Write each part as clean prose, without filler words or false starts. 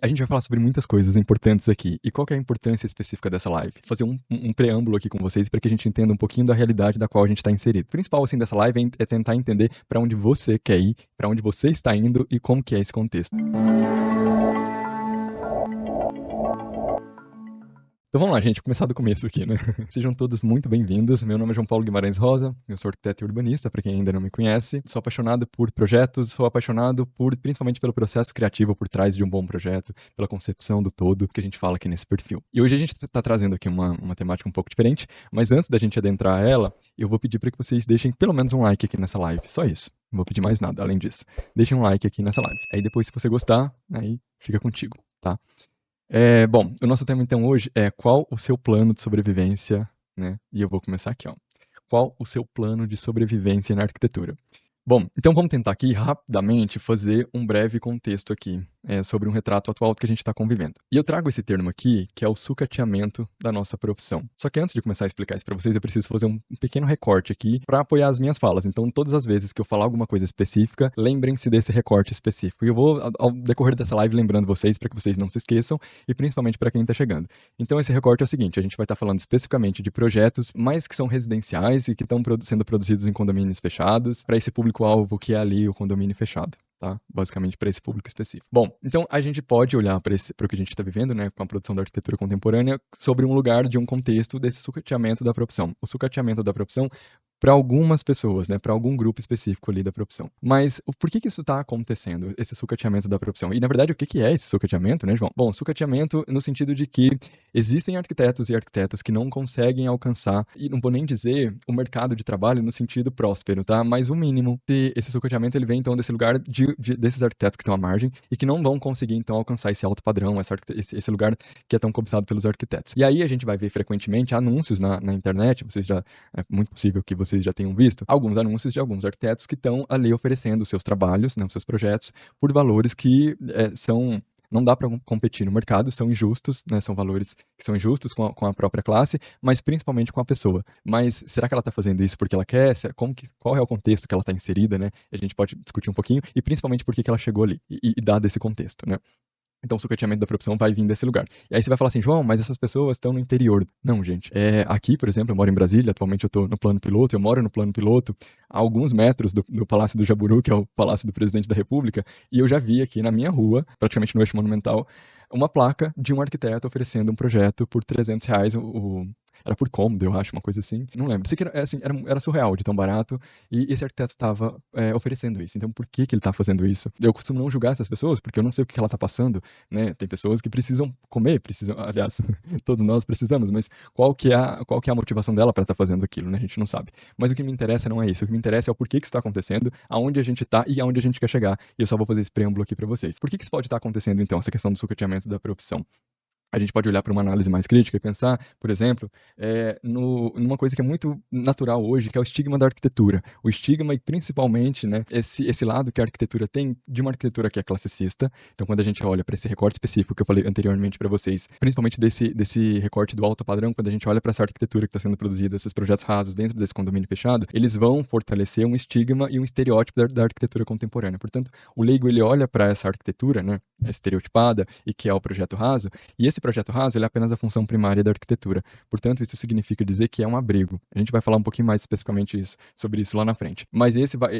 A gente vai falar sobre muitas coisas importantes aqui. E qual que é a importância específica dessa live? Fazer um preâmbulo aqui com vocês para que a gente entenda um pouquinho da realidade da qual a gente está inserido. O principal assim, dessa live é tentar entender para onde você quer ir, para onde você está indo e como que é esse contexto. Então vamos lá, gente, começar do começo aqui, né? Sejam todos muito bem-vindos. Meu nome é João Paulo Guimarães Rosa, eu sou arquiteto e urbanista, para quem ainda não me conhece. Sou apaixonado por projetos, sou apaixonado principalmente pelo processo criativo por trás de um bom projeto, pela concepção do todo que a gente fala aqui nesse perfil. E hoje a gente está trazendo aqui uma temática um pouco diferente, mas antes da gente adentrar ela, eu vou pedir para que vocês deixem pelo menos um like aqui nessa live, só isso. Não vou pedir mais nada além disso. Deixem um like aqui nessa live. Aí depois, se você gostar, aí fica contigo, tá? Bom, o nosso tema então hoje é qual o seu plano de sobrevivência, né? E eu vou começar aqui, ó. Qual o seu plano de sobrevivência na arquitetura? Bom, então vamos tentar aqui rapidamente fazer um breve contexto aqui sobre um retrato atual que a gente está convivendo. E eu trago esse termo aqui, que é o sucateamento da nossa profissão. Só que antes de começar a explicar isso para vocês, eu preciso fazer um pequeno recorte aqui para apoiar as minhas falas. Então, todas as vezes que eu falar alguma coisa específica, lembrem-se desse recorte específico. E eu vou, ao decorrer dessa live, lembrando vocês para que vocês não se esqueçam e principalmente para quem está chegando. Então, esse recorte é o seguinte: a gente vai estar falando especificamente de projetos, mas que são residenciais e que estão sendo produzidos em condomínios fechados, para esse público-alvo que é ali o condomínio fechado. Tá? Basicamente para esse público específico. Bom, então a gente pode olhar para o que a gente está vivendo, né, com a produção da arquitetura contemporânea, sobre um lugar de um contexto desse sucateamento da profissão. O sucateamento da profissão para algumas pessoas, né, para algum grupo específico ali da profissão. Mas por que isso está acontecendo, esse sucateamento da profissão? E, na verdade, o que é esse sucateamento, né, João? Bom, sucateamento no sentido de que existem arquitetos e arquitetas que não conseguem alcançar, e não vou nem dizer o mercado de trabalho no sentido próspero, tá? Mas o mínimo. Esse sucateamento, ele vem, então, desse lugar desses arquitetos que estão à margem e que não vão conseguir, então, alcançar esse alto padrão, esse lugar que é tão cobiçado pelos arquitetos. E aí a gente vai ver frequentemente anúncios na internet, é muito possível que vocês já tenham visto, alguns anúncios de alguns arquitetos que estão ali oferecendo os seus trabalhos, né, os seus projetos, por valores que não dá para competir no mercado, são injustos, né, são valores que são injustos com a própria classe, mas principalmente com a pessoa. Mas será que ela está fazendo isso porque ela quer? Qual é o contexto que ela está inserida, né? A gente pode discutir um pouquinho, e principalmente por que ela chegou ali, e dado esse contexto, né? Então, o sucateamento da profissão vai vir desse lugar. E aí você vai falar assim, João, mas essas pessoas estão no interior. Não, gente. Aqui, por exemplo, eu moro em Brasília, atualmente eu estou no plano piloto, eu moro no plano piloto, a alguns metros do Palácio do Jaburu, que é o Palácio do Presidente da República, e eu já vi aqui na minha rua, praticamente no eixo monumental, uma placa de um arquiteto oferecendo um projeto por R$ 300, era por cômodo, eu acho, uma coisa assim. Não lembro. Sei que era surreal de tão barato. E esse arquiteto estava oferecendo isso. Então, por que ele está fazendo isso? Eu costumo não julgar essas pessoas, porque eu não sei o que ela está passando, né? Tem pessoas que precisam comer, aliás, todos nós precisamos, mas qual que é a motivação dela para estar fazendo aquilo, né? A gente não sabe. Mas o que me interessa não é isso. O que me interessa é o porquê que isso está acontecendo, aonde a gente está e aonde a gente quer chegar. E eu só vou fazer esse preâmbulo aqui para vocês. Por que isso pode estar acontecendo, então, essa questão do sucateamento da profissão? A gente pode olhar para uma análise mais crítica e pensar, por exemplo, numa coisa que é muito natural hoje, que é o estigma da arquitetura. O estigma e, principalmente, né, esse lado que a arquitetura tem de uma arquitetura que é classicista. Então, quando a gente olha para esse recorte específico que eu falei anteriormente para vocês, principalmente desse recorte do alto padrão, quando a gente olha para essa arquitetura que está sendo produzida, esses projetos rasos dentro desse condomínio fechado, eles vão fortalecer um estigma e um estereótipo da arquitetura contemporânea. Portanto, o leigo, ele olha para essa arquitetura, né, estereotipada, e que é o projeto raso, e esse projeto raso, ele é apenas a função primária da arquitetura. Portanto, isso significa dizer que é um abrigo. A gente vai falar um pouquinho mais especificamente sobre isso lá na frente. Mas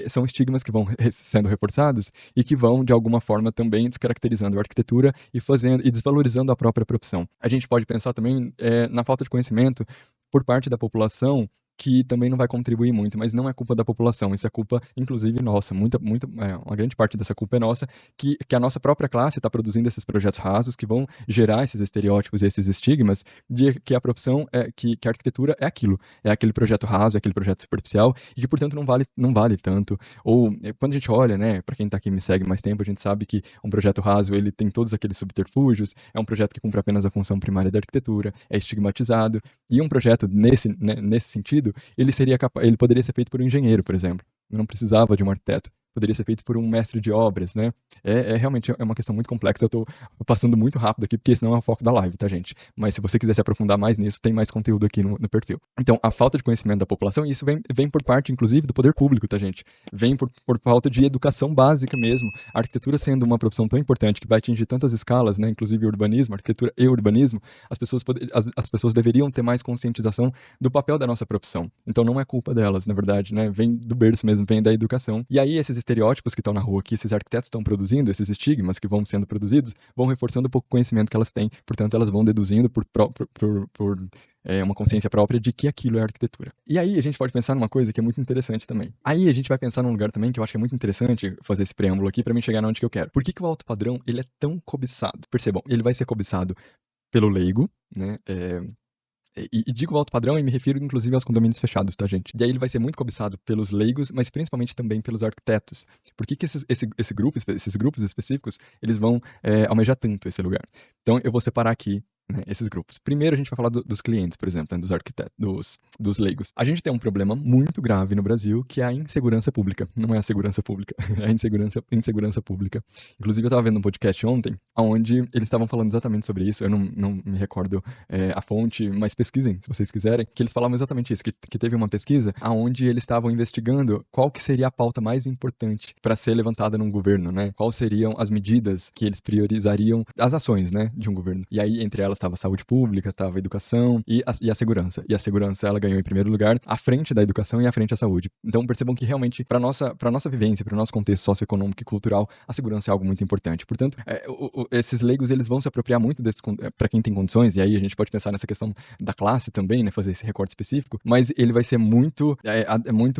são estigmas que vão sendo reforçados e que vão, de alguma forma, também descaracterizando a arquitetura e desvalorizando a própria profissão. A gente pode pensar também na falta de conhecimento por parte da população, que também não vai contribuir muito, mas não é culpa da população, isso é culpa, inclusive, nossa. Uma grande parte dessa culpa é nossa, que a nossa própria classe está produzindo esses projetos rasos que vão gerar esses estereótipos e esses estigmas de que a profissão, que a arquitetura é aquilo, é aquele projeto raso, é aquele projeto superficial, e que, portanto, não vale tanto. Ou, quando a gente olha, né, para quem está aqui e me segue mais tempo, a gente sabe que um projeto raso, ele tem todos aqueles subterfúgios, é um projeto que cumpre apenas a função primária da arquitetura, é estigmatizado, e um projeto nesse sentido, ele poderia ser feito por um engenheiro, por exemplo. Não precisava de um arquiteto. poderia ser feito por um mestre de obras, né? Realmente uma questão muito complexa. Eu estou passando muito rápido aqui, porque esse não é o foco da live, tá, gente? Mas se você quiser se aprofundar mais nisso, tem mais conteúdo aqui no perfil. Então, a falta de conhecimento da população, e isso vem por parte, inclusive, do poder público, tá, gente? Vem por falta de educação básica mesmo. A arquitetura sendo uma profissão tão importante que vai atingir tantas escalas, né? Inclusive urbanismo, arquitetura e urbanismo, as pessoas deveriam ter mais conscientização do papel da nossa profissão. Então, não é culpa delas, na verdade, né? Vem do berço mesmo, vem da educação. E aí, esses estereótipos que estão na rua, que esses arquitetos estão produzindo, esses estigmas que vão sendo produzidos, vão reforçando um pouco o conhecimento que elas têm. Portanto, elas vão deduzindo por uma consciência própria de que aquilo é arquitetura. E aí a gente pode pensar numa coisa que é muito interessante também. Aí a gente vai pensar num lugar também que eu acho que é muito interessante fazer esse preâmbulo aqui para mim chegar onde que eu quero. Por que o alto padrão ele é tão cobiçado? Percebam, ele vai ser cobiçado pelo leigo, né? E digo alto padrão e me refiro inclusive aos condomínios fechados, tá, gente? E aí ele vai ser muito cobiçado pelos leigos, mas principalmente também pelos arquitetos. Por que esses grupos específicos, eles vão almejar tanto esse lugar? Então eu vou separar aqui, né, esses grupos. Primeiro a gente vai falar dos clientes, por exemplo, né, dos arquitetos, dos leigos. A gente tem um problema muito grave no Brasil, que é a insegurança pública. Não é a segurança pública, é a insegurança pública. Inclusive eu estava vendo um podcast ontem, onde eles estavam falando exatamente sobre isso. Eu não me recordo a fonte, mas pesquisem, se vocês quiserem, que eles falavam exatamente isso, que teve uma pesquisa onde eles estavam investigando qual que seria a pauta mais importante para ser levantada num governo, né? Quais seriam as medidas que eles priorizariam, as ações, né, de um governo. E aí, entre elas, estava a saúde pública, estava a educação e a segurança. E a segurança, ela ganhou em primeiro lugar, à frente da educação e à frente da saúde. Então, percebam que realmente, para nossa vivência, para o nosso contexto socioeconômico e cultural, a segurança é algo muito importante. Portanto, esses leigos, eles vão se apropriar muito desse, para quem tem condições, e aí a gente pode pensar nessa questão da classe também, né, fazer esse recorte específico, mas ele vai ser muito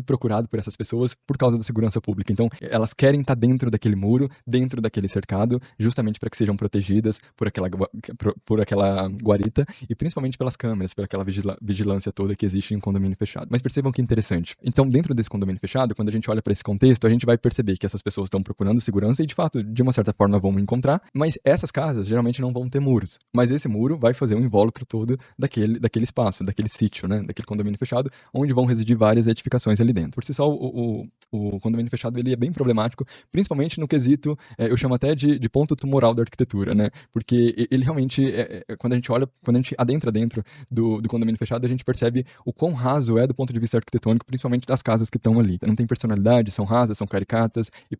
procurado por essas pessoas por causa da segurança pública. Então, elas querem estar dentro daquele muro, dentro daquele cercado, justamente para que sejam protegidas por aquela guarita e principalmente pelas câmeras, por aquela vigilância toda que existe em um condomínio fechado. Mas percebam que interessante. Então, dentro desse condomínio fechado, quando a gente olha para esse contexto, a gente vai perceber que essas pessoas estão procurando segurança e, de fato, de uma certa forma vão encontrar, mas essas casas geralmente não vão ter muros. Mas esse muro vai fazer um invólucro todo daquele espaço, daquele sítio, né, daquele condomínio fechado, onde vão residir várias edificações ali dentro. Por si só, o condomínio fechado ele é bem problemático, principalmente no quesito, eu chamo até de ponto tumoral da arquitetura, né? Porque ele realmente, quando a gente adentra dentro do condomínio fechado, a gente percebe o quão raso é do ponto de vista arquitetônico, principalmente das casas que estão ali. Não tem personalidade, são rasas, são caricatas, e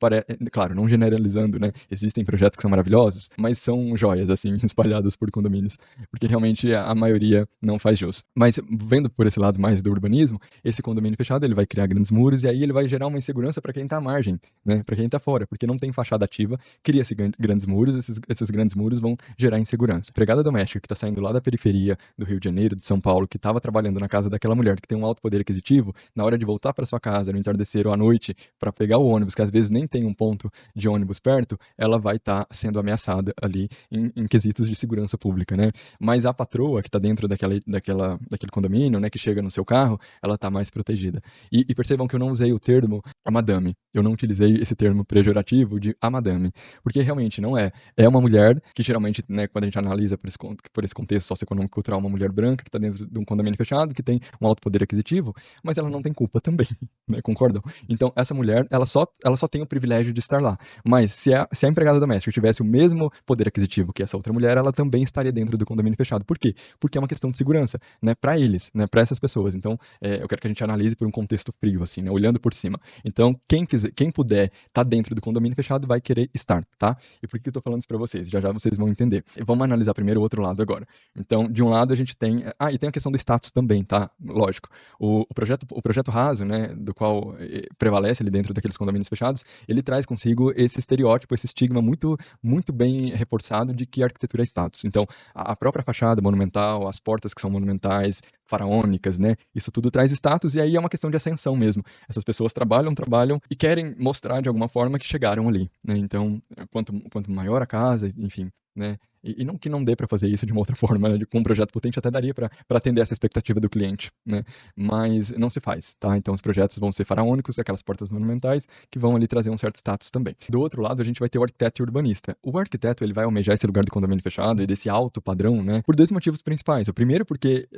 claro, não generalizando, né? Existem projetos que são maravilhosos, mas são joias, assim, espalhadas por condomínios, porque realmente a maioria não faz jus. Mas vendo por esse lado mais do urbanismo, esse condomínio fechado, ele vai criar grandes muros, e aí ele vai gerar uma insegurança para quem está à margem, né? Para quem está fora, porque não tem fachada ativa, cria-se grandes muros, esses grandes muros vão gerar insegurança. A empregada doméstica que está saindo lá da periferia do Rio de Janeiro, de São Paulo, que estava trabalhando na casa daquela mulher que tem um alto poder aquisitivo, na hora de voltar para sua casa, no entardecer ou à noite, para pegar o ônibus, que às vezes nem tem um ponto de ônibus perto, ela vai estar sendo ameaçada ali em quesitos de segurança pública, né? Mas a patroa que está dentro daquele condomínio, né, que chega no seu carro, ela está mais protegida. E percebam que eu não usei o termo a madame, eu não utilizei esse termo pejorativo de a madame, porque realmente não é. É uma mulher que geralmente, né, quando a gente analisa por esse contexto socioeconômico cultural, uma mulher branca que está dentro de um condomínio fechado, que tem um alto poder aquisitivo, mas ela não tem culpa também, né, concordam? Então, essa mulher, ela só tem o privilégio de estar lá. Mas se a empregada doméstica tivesse o mesmo poder aquisitivo que essa outra mulher, ela também estaria dentro do condomínio fechado. Por quê? Porque é uma questão de segurança, né, para eles, né, para essas pessoas. Então, eu quero que a gente analise por um contexto frio, assim, né, olhando por cima. Então, quem puder estar dentro do condomínio fechado vai querer estar, tá? E por que eu tô falando isso para vocês? Já vocês vão entender. Vamos analisar primeiro o outro lado agora. Então, de um lado a gente tem... e tem a questão do status também, tá? Lógico. O projeto raso, né, do qual prevalece ali dentro daqueles condomínios fechados, ele traz consigo esse estereótipo, esse estigma muito, muito bem reforçado de que a arquitetura é status. Então, a própria fachada monumental, as portas que são monumentais, faraônicas, né? Isso tudo traz status e aí é uma questão de ascensão mesmo. Essas pessoas trabalham e querem mostrar de alguma forma que chegaram ali, né? Então, quanto maior a casa, enfim, né? E não que não dê para fazer isso de uma outra forma, né? Com um projeto potente até daria para atender essa expectativa do cliente, né? Mas não se faz, tá? Então os projetos vão ser faraônicos, aquelas portas monumentais que vão ali trazer um certo status também. Do outro lado, a gente vai ter o arquiteto e o urbanista. O arquiteto, ele vai almejar esse lugar do condomínio fechado e desse alto padrão, né? Por dois motivos principais. O primeiro, porque,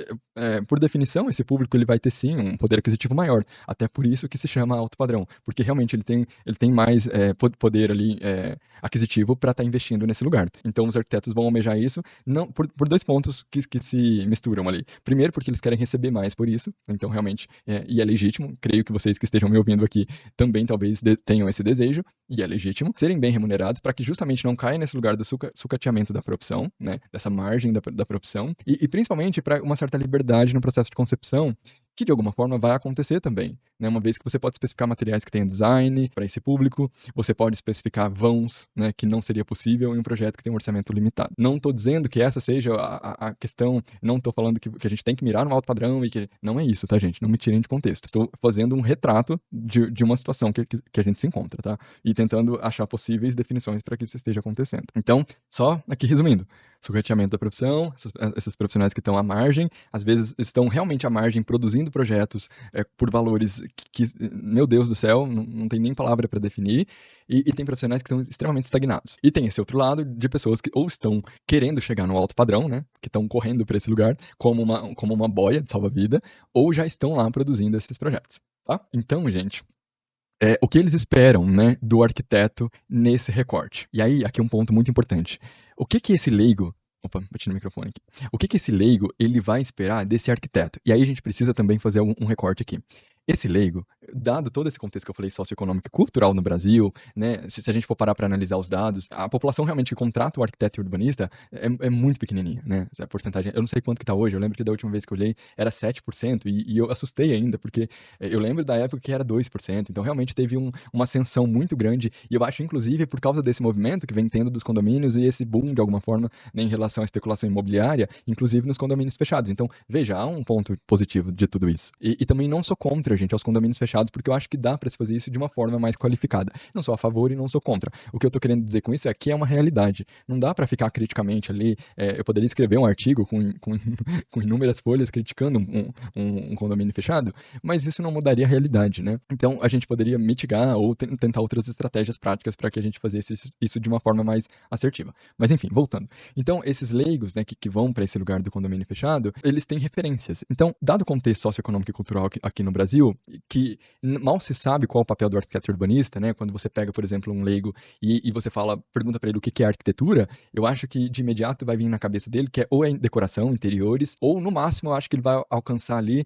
por definição, esse público ele vai ter sim um poder aquisitivo maior. Até por isso que se chama alto padrão. Porque realmente ele tem mais poder ali aquisitivo para estar investindo nesse lugar. Então os arquitetos vão almejar isso não por dois pontos que se misturam ali. Primeiro, porque eles querem receber mais por isso. Então, realmente, e é legítimo. Creio que vocês que estejam me ouvindo aqui também talvez tenham esse desejo, e é legítimo, serem bem remunerados para que justamente não caia nesse lugar do sucateamento da profissão, né? Dessa margem da profissão, e principalmente para uma certa liberdade no processo de concepção, que de alguma forma vai acontecer também, né? Uma vez que você pode especificar materiais que tenham design para esse público, você pode especificar vãos, né, que não seria possível em um projeto que tem um orçamento limitado. Não estou dizendo que essa seja a questão, não estou falando que a gente tem que mirar no alto padrão e que não é isso, tá, gente? Não me tirem de contexto. Estou fazendo um retrato de uma situação que a gente se encontra, tá? E tentando achar possíveis definições para que isso esteja acontecendo. Então, só aqui resumindo, sucateamento da profissão, esses profissionais que estão à margem, às vezes estão realmente à margem produzindo projetos por valores que, meu Deus do céu, não tem nem palavra para definir, e tem profissionais que estão extremamente estagnados. E tem esse outro lado de pessoas que ou estão querendo chegar no alto padrão, né, que estão correndo para esse lugar como uma boia de salva-vida, ou já estão lá produzindo esses projetos, tá? Então, gente, o que eles esperam, né, do arquiteto nesse recorte? E aí, aqui um ponto muito importante. O que esse leigo... Opa, bati no microfone aqui. O que esse leigo ele vai esperar desse arquiteto? E aí a gente precisa também fazer um recorte aqui. Esse leigo, dado todo esse contexto que eu falei socioeconômico e cultural no Brasil, né, se a gente for parar para analisar os dados, a população realmente que contrata o arquiteto e o urbanista é muito pequenininha, né? A porcentagem, eu não sei quanto que está hoje, eu lembro que da última vez que eu olhei era 7%, e eu assustei ainda, porque eu lembro da época que era 2%, então realmente teve uma ascensão muito grande, e eu acho, inclusive, por causa desse movimento que vem tendo dos condomínios e esse boom, de alguma forma, né, em relação à especulação imobiliária, inclusive nos condomínios fechados. Então, veja, há um ponto positivo de tudo isso. E também não sou contra, gente, aos condomínios fechados, porque eu acho que dá para se fazer isso de uma forma mais qualificada. Não sou a favor e não sou contra. O que eu tô querendo dizer com isso é que é uma realidade. Não dá para ficar criticamente ali. Eu poderia escrever um artigo com inúmeras folhas criticando um condomínio fechado, mas isso não mudaria a realidade, né? Então, a gente poderia mitigar ou tentar outras estratégias práticas para que a gente fizesse isso de uma forma mais assertiva. Mas, enfim, voltando. Então, esses leigos, né, que vão para esse lugar do condomínio fechado, eles têm referências. Então, dado o contexto socioeconômico e cultural aqui no Brasil, que mal se sabe qual é o papel do arquiteto urbanista, né? Quando você pega, por exemplo, um leigo e você pergunta para ele o que é arquitetura, eu acho que de imediato vai vir na cabeça dele que ou é decoração, interiores, ou no máximo eu acho que ele vai alcançar ali,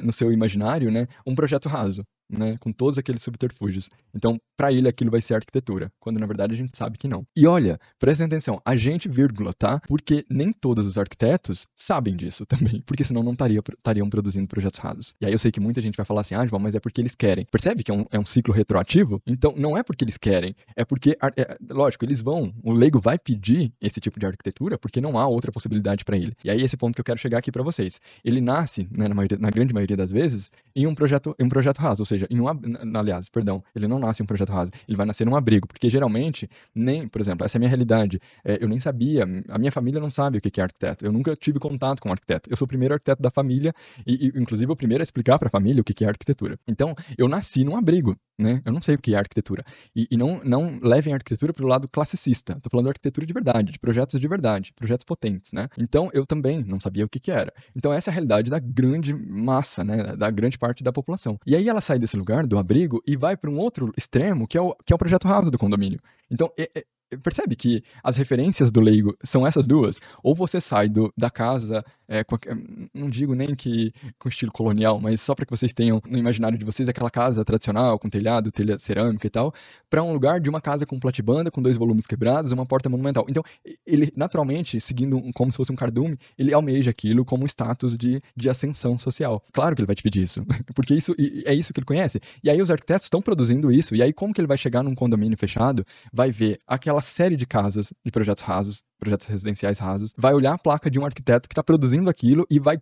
no seu imaginário, né, um projeto raso, né, com todos aqueles subterfúgios. Então, para ele aquilo vai ser arquitetura, quando na verdade a gente sabe que não. E olha, prestem atenção, a gente, vírgula, tá? Porque nem todos os arquitetos sabem disso também, porque senão não estariam produzindo projetos rasos. E aí eu sei que muita gente vai falar assim, João, mas é porque eles querem. Percebe que é um ciclo retroativo? Então, não é porque eles querem, é porque, lógico, o leigo vai pedir esse tipo de arquitetura porque não há outra possibilidade para ele. E aí esse ponto que eu quero chegar aqui para vocês. Ele nasce, né, na grande maioria das vezes, em um projeto raso, ou seja, aliás, perdão, ele não nasce em um projeto raso, ele vai nascer num abrigo, porque geralmente, por exemplo, essa é a minha realidade, eu nem sabia, a minha família não sabe o que é arquiteto, eu nunca tive contato com um arquiteto, eu sou o primeiro arquiteto da família, e inclusive o primeiro a explicar para a família o que é arquitetura. Então, eu nasci num abrigo, né, eu não sei o que é arquitetura, e não levem a arquitetura para o lado classicista, estou falando de arquitetura de verdade, de verdade, projetos potentes, né, então eu também não sabia o que era. Então essa é a realidade da grande massa, né, da grande parte da população. E aí ela sai desse lugar, do abrigo, e vai para um outro extremo, que é o projeto raso do condomínio. Então, percebe que as referências do leigo são essas duas? Ou você sai da casa, não digo nem que com estilo colonial, mas só para que vocês tenham no imaginário de vocês aquela casa tradicional, com telhado, telha cerâmica e tal, para um lugar de uma casa com platibanda, com 2 volumes quebrados, uma porta monumental. Então, ele naturalmente, seguindo como se fosse um cardume, ele almeja aquilo como um status de ascensão social. Claro que ele vai te pedir isso, porque é isso que ele conhece. E aí os arquitetos estão produzindo isso, e aí como que ele vai chegar num condomínio fechado, vai ver aquela série de casas, de projetos rasos, projetos residenciais rasos, vai olhar a placa de um arquiteto que está produzindo aquilo e vai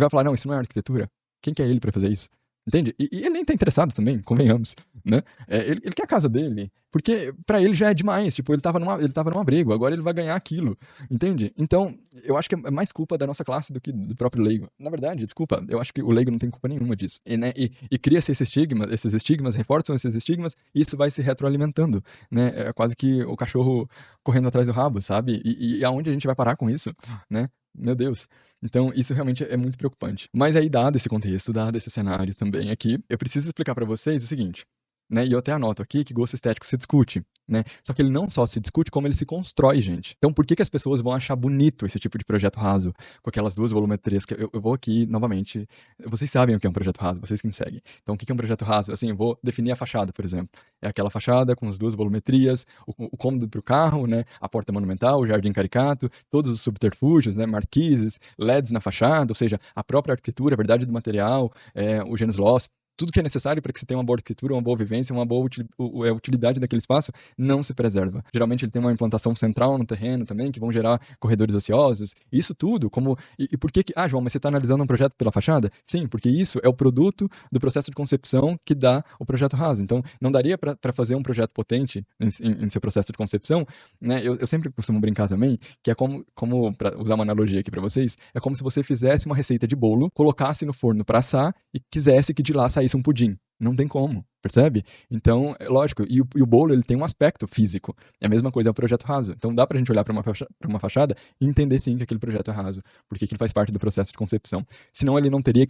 falar, não, isso não é arquitetura. Quem que é ele para fazer isso? Entende? E ele nem tá interessado também, convenhamos, né? Ele quer a casa dele, porque pra ele já é demais. Tipo, ele tava num abrigo, agora ele vai ganhar aquilo, entende? Então, eu acho que é mais culpa da nossa classe do que do próprio leigo. Na verdade, desculpa, eu acho que o leigo não tem culpa nenhuma disso. E cria-se esses estigmas, reforçam esses estigmas, e isso vai se retroalimentando, né? É quase que o cachorro correndo atrás do rabo, sabe? E aonde a gente vai parar com isso, né? Meu Deus. Então, isso realmente é muito preocupante. Mas aí, dado esse contexto, dado esse cenário também aqui, eu preciso explicar para vocês o seguinte, né? E eu até anoto aqui que gosto estético se discute, né? Só que ele não só se discute, como ele se constrói, gente. Então, por que que as pessoas vão achar bonito esse tipo de projeto raso, com aquelas duas volumetrias que eu vou aqui novamente. Vocês sabem o que é um projeto raso, vocês que me seguem. Então, o que que é um projeto raso? Assim, eu vou definir a fachada, por exemplo. É aquela fachada com as duas volumetrias, o cômodo para o carro, né? A porta monumental, o jardim caricato, todos os subterfúgios, né? Marquises, LEDs na fachada, ou seja, a própria arquitetura, a verdade do material, o Janus Loss, tudo que é necessário para que você tenha uma boa arquitetura, uma boa vivência, uma boa utilidade daquele espaço, não se preserva. Geralmente ele tem uma implantação central no terreno também, que vão gerar corredores ociosos. Isso tudo, como. E por que. Ah, João, mas você está analisando um projeto pela fachada? Sim, porque isso é o produto do processo de concepção que dá o projeto raso. Então, não daria para fazer um projeto potente em seu processo de concepção, né? Eu sempre costumo brincar também, que é como para usar uma analogia aqui para vocês, é como se você fizesse uma receita de bolo, colocasse no forno para assar e quisesse que de lá saísse um pudim. Não tem como, percebe? Então, é lógico, e o bolo ele tem um aspecto físico. É a mesma coisa, é um projeto raso. Então dá pra gente olhar para uma fachada e entender sim que aquele projeto é raso, porque aquilo faz parte do processo de concepção. Senão ele não teria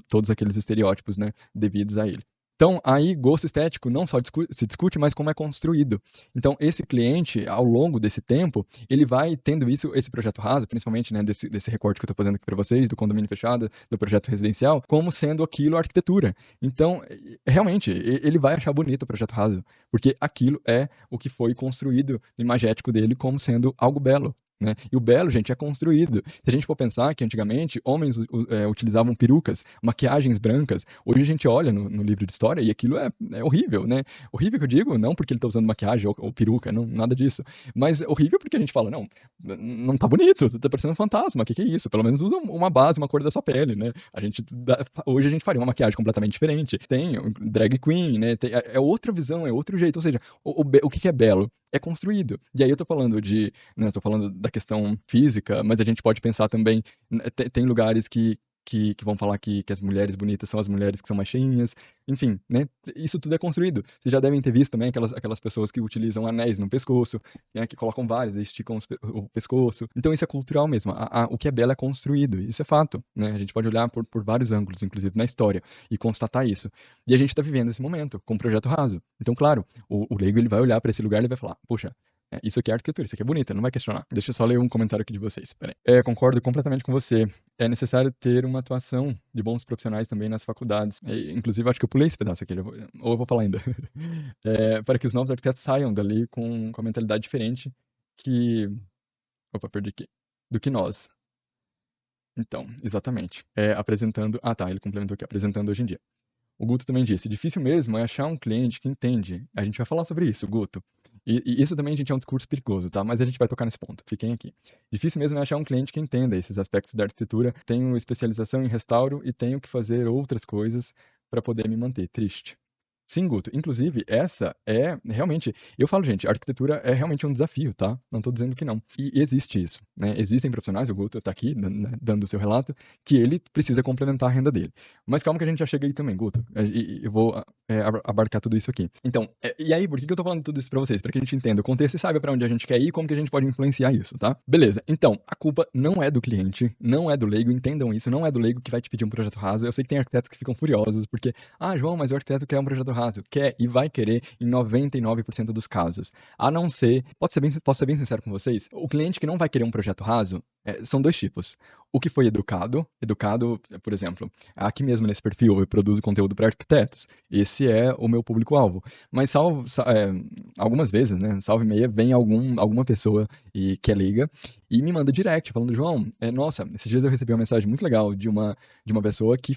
todos aqueles estereótipos, né, devidos a ele. Então, aí, gosto estético não só se discute, mas como é construído. Então, esse cliente, ao longo desse tempo, ele vai tendo esse projeto raso, principalmente, né, desse recorte que eu estou fazendo aqui para vocês, do condomínio fechado, do projeto residencial, como sendo aquilo a arquitetura. Então, realmente, ele vai achar bonito o projeto raso, porque aquilo é o que foi construído no imagético dele como sendo algo belo. Né? E o belo, gente, é construído. Se a gente for pensar que antigamente homens utilizavam perucas, maquiagens brancas, hoje a gente olha no livro de história e aquilo é horrível, né? Horrível que eu digo, não porque ele tá usando maquiagem ou peruca, não, nada disso. Mas horrível porque a gente fala, não tá bonito, tá parecendo um fantasma, que é isso? Pelo menos usa uma base, uma cor da sua pele, né? Hoje a gente faria uma maquiagem completamente diferente. Tem drag queen, né? É outra visão, é outro jeito. Ou seja, o que é belo? É construído. E aí eu tô falando né, tô falando da questão física, mas a gente pode pensar também, né, tem lugares que vão falar que as mulheres bonitas são as mulheres que são mais cheinhas, enfim, né, isso tudo é construído. Vocês já devem ter visto também aquelas pessoas que utilizam anéis no pescoço, né, que colocam vários, esticam o pescoço. Então isso é cultural mesmo, o que é belo é construído, isso é fato, né, a gente pode olhar por vários ângulos, inclusive na história, e constatar isso. E a gente está vivendo esse momento com o Projeto Raso. Então, claro, o leigo ele vai olhar para esse lugar e ele vai falar, poxa, isso aqui é arquitetura, isso aqui é bonita, não vai questionar. Deixa eu só ler um comentário aqui de vocês. Peraí. Concordo completamente com você. É necessário ter uma atuação de bons profissionais também nas faculdades. Inclusive, acho que eu pulei esse pedaço aqui, ou eu vou falar ainda. Para que os novos arquitetos saiam dali com a mentalidade diferente que. Opa, perdi aqui. Do que nós. Então, exatamente. Apresentando. Ah, tá, ele complementou aqui, apresentando hoje em dia. O Guto também disse, difícil mesmo é achar um cliente que entende. A gente vai falar sobre isso, Guto. E isso também, gente, é um discurso perigoso, tá? Mas a gente vai tocar nesse ponto. Fiquem aqui. Difícil mesmo é achar um cliente que entenda esses aspectos da arquitetura. Tenho especialização em restauro e tenho que fazer outras coisas para poder me manter. Triste. Sim, Guto. Inclusive, essa é realmente. Eu falo, gente, a arquitetura é realmente um desafio, tá? Não tô dizendo que não. E existe isso, né? Existem profissionais, o Guto tá aqui né, dando o seu relato, que ele precisa complementar a renda dele. Mas calma que a gente já chega aí também, Guto. Eu vou abarcar tudo isso aqui. Então, e aí, por que eu tô falando tudo isso pra vocês? Pra que a gente entenda o contexto e saiba pra onde a gente quer ir e como que a gente pode influenciar isso, tá? Beleza. Então, a culpa não é do cliente, não é do leigo, entendam isso, não é do leigo que vai te pedir um projeto raso. Eu sei que tem arquitetos que ficam furiosos, porque, João, mas o arquiteto quer um projeto raso. Quer e vai querer em 99% dos casos. A não ser, posso ser bem sincero com vocês, o cliente que não vai querer um projeto raso, são dois tipos. O que foi educado, por exemplo, aqui mesmo nesse perfil eu produzo conteúdo para arquitetos. Esse é o meu público-alvo. Mas algumas vezes, né, salve e meia, vem alguma pessoa que é leiga e me manda direct falando, João, nossa, esses dias eu recebi uma mensagem muito legal de uma pessoa que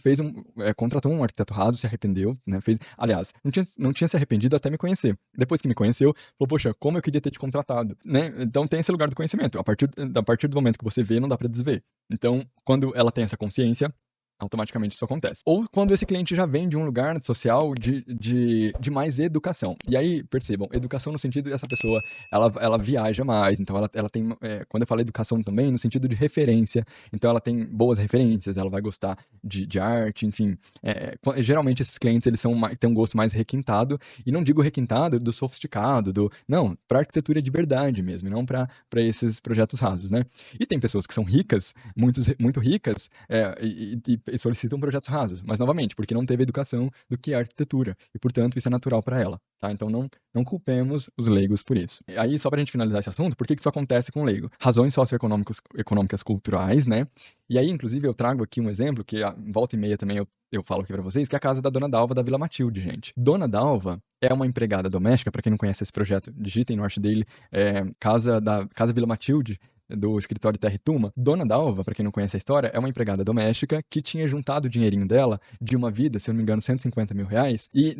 contratou um arquiteto raso, se arrependeu, né, aliás, não tinha se arrependido até me conhecer. Depois que me conheceu, falou, poxa, como eu queria ter te contratado, né? Então tem esse lugar do conhecimento. A partir do momento que você vê, não dá para desver. Então, quando ela tem essa consciência, automaticamente isso acontece. Ou quando esse cliente já vem de um lugar social de mais educação. E aí, percebam, educação no sentido dessa pessoa, ela viaja mais, então ela tem, quando eu falo educação também, no sentido de referência, então ela tem boas referências, ela vai gostar de arte, enfim. Geralmente esses clientes, eles têm um gosto mais requintado, e não digo requintado do sofisticado, não, para arquitetura de verdade mesmo, não para esses projetos rasos, né? E tem pessoas que são ricas, muito ricas, e solicitam projetos rasos, mas novamente, porque não teve educação do que é arquitetura, e portanto isso é natural para ela, tá? Então não culpemos os leigos por isso. E aí, só para a gente finalizar esse assunto, por que isso acontece com o leigo? Razões socioeconômicas culturais, né? E aí, inclusive, eu trago aqui um exemplo que volta e meia também eu falo aqui para vocês, que é a casa da Dona Dalva da Vila Matilde, gente. Dona Dalva é uma empregada doméstica, para quem não conhece esse projeto, digitem no arte dele, Casa Vila Matilde, do escritório Terra e Tuma. Dona Dalva, para quem não conhece a história, é uma empregada doméstica que tinha juntado o dinheirinho dela de uma vida, se eu não me engano, 150 mil reais, e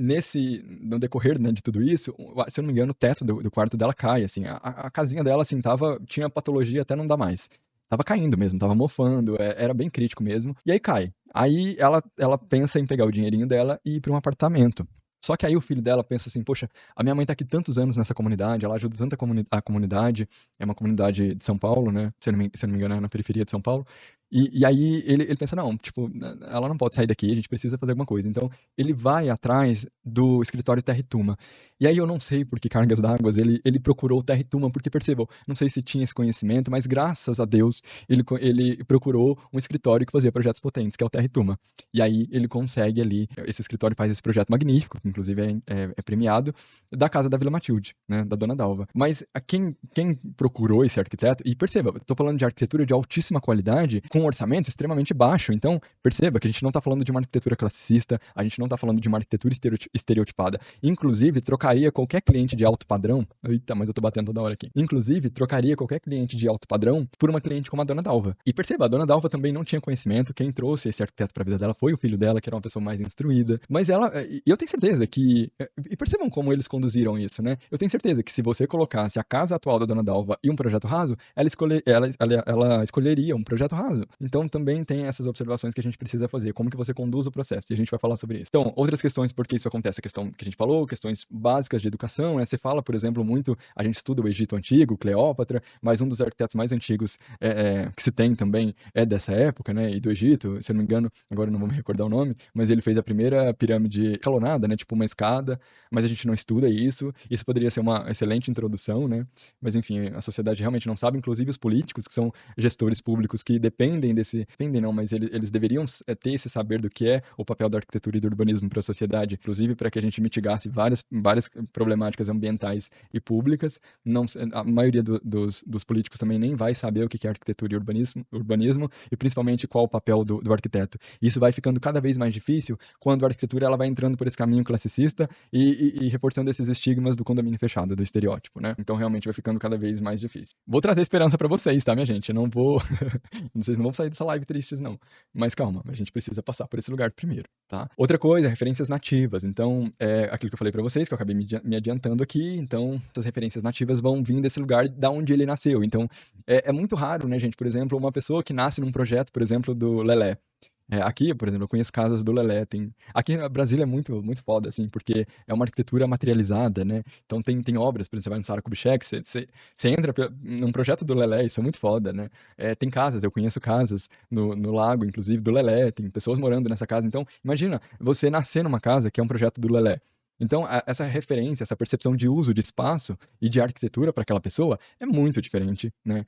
no decorrer, né, de tudo isso, se eu não me engano, o teto do quarto dela cai, assim, a casinha dela, assim, tinha patologia até não dá mais. Tava caindo mesmo, tava mofando, era bem crítico mesmo. E aí cai. Aí ela pensa em pegar o dinheirinho dela e ir para um apartamento. Só que aí o filho dela pensa assim, poxa, a minha mãe tá aqui tantos anos nessa comunidade, ela ajuda tanto a comunidade, é uma comunidade de São Paulo, né? Se eu não me engano, é na periferia de São Paulo. E aí ele pensa, não, tipo, ela não pode sair daqui, a gente precisa fazer alguma coisa. Então ele vai atrás do escritório Terra e Tuma. E aí eu não sei por que cargas d'água ele procurou o Terra e Tuma, porque percebam, não sei se tinha esse conhecimento, mas graças a Deus ele procurou um escritório que fazia projetos potentes, que é o Terra e Tuma. E aí ele consegue ali, esse escritório faz esse projeto magnífico, que inclusive é premiado, da casa da Vila Matilde, né, da Dona Dalva. Mas quem procurou esse arquiteto, e perceba, estou falando de arquitetura de altíssima qualidade, com um orçamento extremamente baixo, então perceba que a gente não está falando de uma arquitetura classicista, a gente não está falando de uma arquitetura estereotipada. Inclusive, trocaria qualquer cliente de alto padrão, eita, mas eu tô batendo toda hora aqui, inclusive, trocaria qualquer cliente de alto padrão por uma cliente como a Dona Dalva. E perceba, a Dona Dalva também não tinha conhecimento, quem trouxe esse arquiteto para a vida dela foi o filho dela, que era uma pessoa mais instruída, mas eu tenho certeza que, e percebam como eles conduziram isso, né? Eu tenho certeza que se você colocasse a casa atual da Dona Dalva e um projeto raso, ela escolheria um projeto raso. Então também tem essas observações que a gente precisa fazer, como que você conduz o processo, e a gente vai falar sobre isso. Então, outras questões por que isso acontece, a questão que a gente falou, questões básicas de educação, né? Você fala, por exemplo, muito, a gente estuda o Egito Antigo, Cleópatra, mas um dos arquitetos mais antigos que se tem também é dessa época, né? E do Egito, se eu não me engano, agora eu não vou me recordar o nome, mas ele fez a primeira pirâmide escalonada, né? Tipo uma escada, mas a gente não estuda isso. Isso poderia ser uma excelente introdução, né? Mas enfim, a sociedade realmente não sabe, inclusive os políticos, que são gestores públicos que dependem não, mas eles deveriam ter esse saber do que é o papel da arquitetura e do urbanismo para a sociedade, inclusive para que a gente mitigasse várias problemáticas ambientais e públicas. Não, a maioria dos políticos também nem vai saber o que é arquitetura e urbanismo e principalmente qual o papel do arquiteto. Isso vai ficando cada vez mais difícil quando a arquitetura ela vai entrando por esse caminho classicista e reforçando esses estigmas do condomínio fechado, do estereótipo, né? Então realmente vai ficando cada vez mais difícil. Vou trazer esperança para vocês, tá, minha gente? Eu não vou vocês não vão sair dessa live tristes, não. Mas calma, a gente precisa passar por esse lugar primeiro, tá? Outra coisa, referências nativas. Então, aquilo que eu falei para vocês, que eu acabei me adiantando aqui, então, essas referências nativas vão vir desse lugar da onde ele nasceu. Então, é muito raro, né, gente? Por exemplo, uma pessoa que nasce num projeto, por exemplo, do Lelé. Aqui, por exemplo, eu conheço casas do Lelé. Aqui no Brasil é muito, muito foda, assim, porque é uma arquitetura materializada, né? Então tem obras, por exemplo, você vai no Sara Kubitschek, você entra num projeto do Lelé, isso é muito foda, né? Tem casas, eu conheço casas no lago, inclusive, do Lelé, tem pessoas morando nessa casa. Então, imagina, você nascer numa casa que é um projeto do Lelé. Então, essa referência, essa percepção de uso de espaço e de arquitetura para aquela pessoa é muito diferente, né?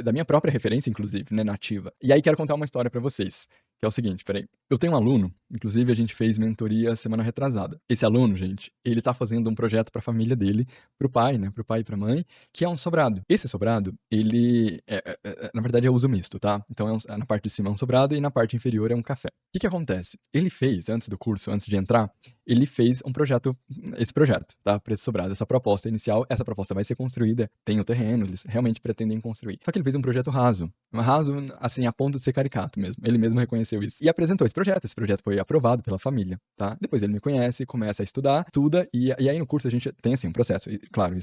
Da minha própria referência, inclusive, né? Nativa. E aí quero contar uma história para vocês, que é o seguinte, peraí. Eu tenho um aluno, inclusive a gente fez mentoria semana retrasada. Esse aluno, gente, ele tá fazendo um projeto para a família dele, pro pai, né? Pro pai e pra mãe, que é um sobrado. Esse sobrado, ele, na verdade, é uso misto, tá? Então, na parte de cima é um sobrado e na parte inferior é um café. O que acontece? Ele fez, antes do curso, antes de entrar, ele fez esse projeto, tá? Preço sobrado, essa proposta inicial, essa proposta vai ser construída, tem o terreno, eles realmente pretendem construir. Só que ele fez um projeto raso, assim, a ponto de ser caricato mesmo. Ele mesmo reconheceu isso. E apresentou esse projeto foi aprovado pela família, tá? Depois ele me conhece, começa a estudar, estuda, e aí no curso a gente tem, assim, um processo. E, claro,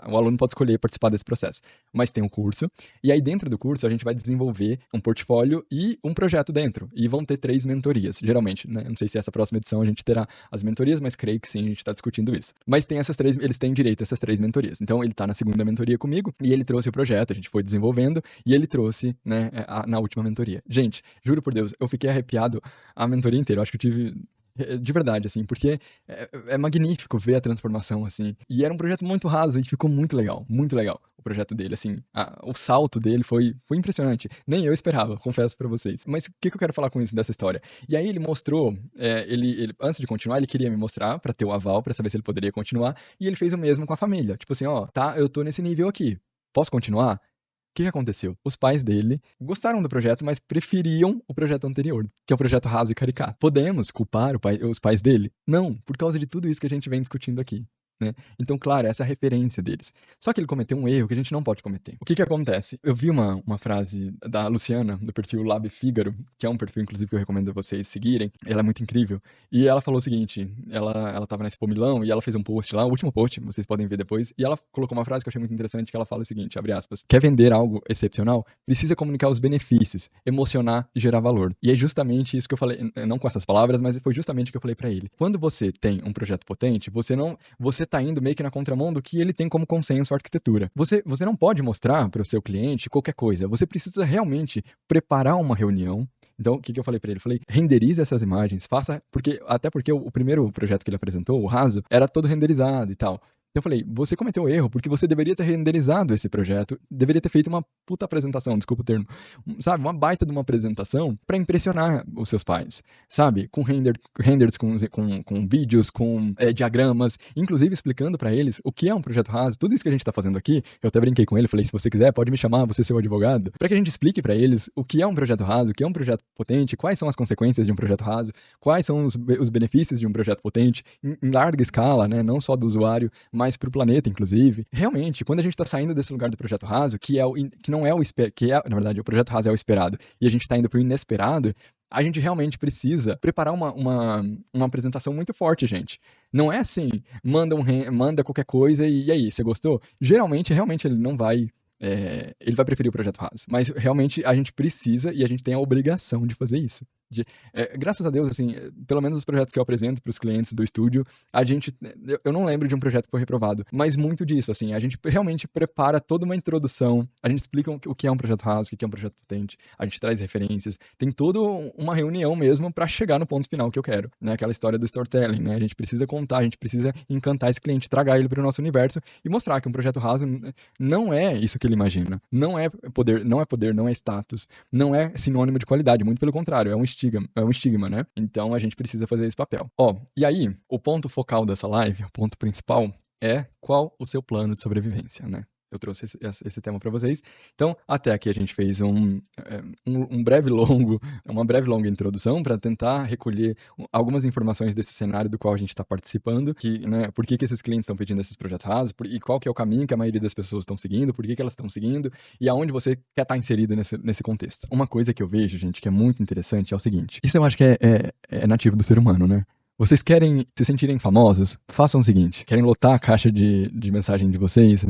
o aluno pode escolher participar desse processo, mas tem um curso, e aí dentro do curso a gente vai desenvolver um portfólio e um projeto dentro, e vão ter 3 mentorias, geralmente, né? Não sei se essa próxima edição a gente terá as mentorias, mas creio que sim, a gente está discutindo isso. Mas tem eles têm direito a essas 3 mentorias. Então ele está na segunda mentoria comigo, e ele trouxe o projeto, a gente foi desenvolvendo, e ele trouxe, né, na última mentoria. Gente, juro por Deus, eu fiquei arrepiado a mentoria inteira, eu acho que eu tive de verdade, assim, porque é magnífico ver a transformação, assim. E era um projeto muito raso e ficou muito legal o projeto dele, assim. O salto dele foi impressionante. Nem eu esperava, confesso pra vocês. Mas o que eu quero falar com isso dessa história? E aí ele mostrou, ele antes de continuar, ele queria me mostrar pra ter o aval, pra saber se ele poderia continuar, e ele fez o mesmo com a família. Tipo assim, ó, tá, eu tô nesse nível aqui, posso continuar? O que aconteceu? Os pais dele gostaram do projeto, mas preferiam o projeto anterior, que é o projeto raso e caricato. Podemos culpar os pais dele? Não, por causa de tudo isso que a gente vem discutindo aqui. Né? Então, claro, essa é a referência deles. Só que ele cometeu um erro que a gente não pode cometer. O que acontece? Eu vi uma frase da Luciana, do perfil Lab Fígaro, que é um perfil, inclusive, que eu recomendo vocês seguirem. Ela é muito incrível. E ela falou o seguinte, ela tava na Expo Milão e ela fez um post lá, o último post, vocês podem ver depois, e ela colocou uma frase que eu achei muito interessante, que ela fala o seguinte, abre aspas, quer vender algo excepcional? Precisa comunicar os benefícios, emocionar e gerar valor. E é justamente isso que eu falei, não com essas palavras, mas foi justamente o que eu falei pra ele. Quando você tem um projeto potente, você tá indo meio que na contramão do que ele tem como consenso a arquitetura. Você não pode mostrar para o seu cliente qualquer coisa. Você precisa realmente preparar uma reunião. Então, o que eu falei para ele? Eu falei, renderize essas imagens, até porque o primeiro projeto que ele apresentou, o raso, era todo renderizado e tal. Eu falei, você cometeu um erro, porque você deveria ter renderizado esse projeto, deveria ter feito uma puta apresentação, desculpa o termo, sabe? Uma baita de uma apresentação para impressionar os seus pais, sabe? Com renders, com vídeos, com diagramas, inclusive explicando para eles o que é um projeto raso, tudo isso que a gente tá fazendo aqui, eu até brinquei com ele, falei, se você quiser, pode me chamar, você é seu advogado, para que a gente explique para eles o que é um projeto raso, o que é um projeto potente, quais são as consequências de um projeto raso, quais são os benefícios de um projeto potente, em larga escala, né? Não só do usuário, mas para o planeta, inclusive. Realmente, quando a gente está saindo desse lugar do projeto raso, que não é o esperado, na verdade, o projeto raso é o esperado, e a gente está indo para o inesperado, a gente realmente precisa preparar uma apresentação muito forte, gente. Não é assim, manda qualquer coisa e aí, você gostou? Geralmente, realmente, ele não vai... ele vai preferir o projeto raso. Mas realmente a gente precisa e a gente tem a obrigação de fazer isso. Graças a Deus, assim, pelo menos os projetos que eu apresento para os clientes do estúdio, eu não lembro de um projeto que foi reprovado, mas muito disso, assim, a gente realmente prepara toda uma introdução, a gente explica o que é um projeto raso, o que é um projeto potente, a gente traz referências, tem toda uma reunião mesmo para chegar no ponto final que eu quero, né? Aquela história do storytelling, né? A gente precisa contar, a gente precisa encantar esse cliente, tragar ele para o nosso universo e mostrar que um projeto raso não é isso que ele imagina, não é poder, não é status, não é sinônimo de qualidade, muito pelo contrário, é um estigma, né? Então a gente precisa fazer esse papel. E aí, o ponto focal dessa live, o ponto principal, é qual o seu plano de sobrevivência, né? Eu trouxe esse tema para vocês. Então, até aqui a gente fez uma breve longa introdução para tentar recolher algumas informações desse cenário do qual a gente está participando, né, por que esses clientes estão pedindo esses projetos rasos, e qual que é o caminho que a maioria das pessoas estão seguindo, por que elas estão seguindo, e aonde você quer estar inserido nesse contexto. Uma coisa que eu vejo, gente, que é muito interessante é o seguinte, isso eu acho que é nativo do ser humano, né? Vocês querem se sentirem famosos? Façam o seguinte, querem lotar a caixa de mensagem de vocês,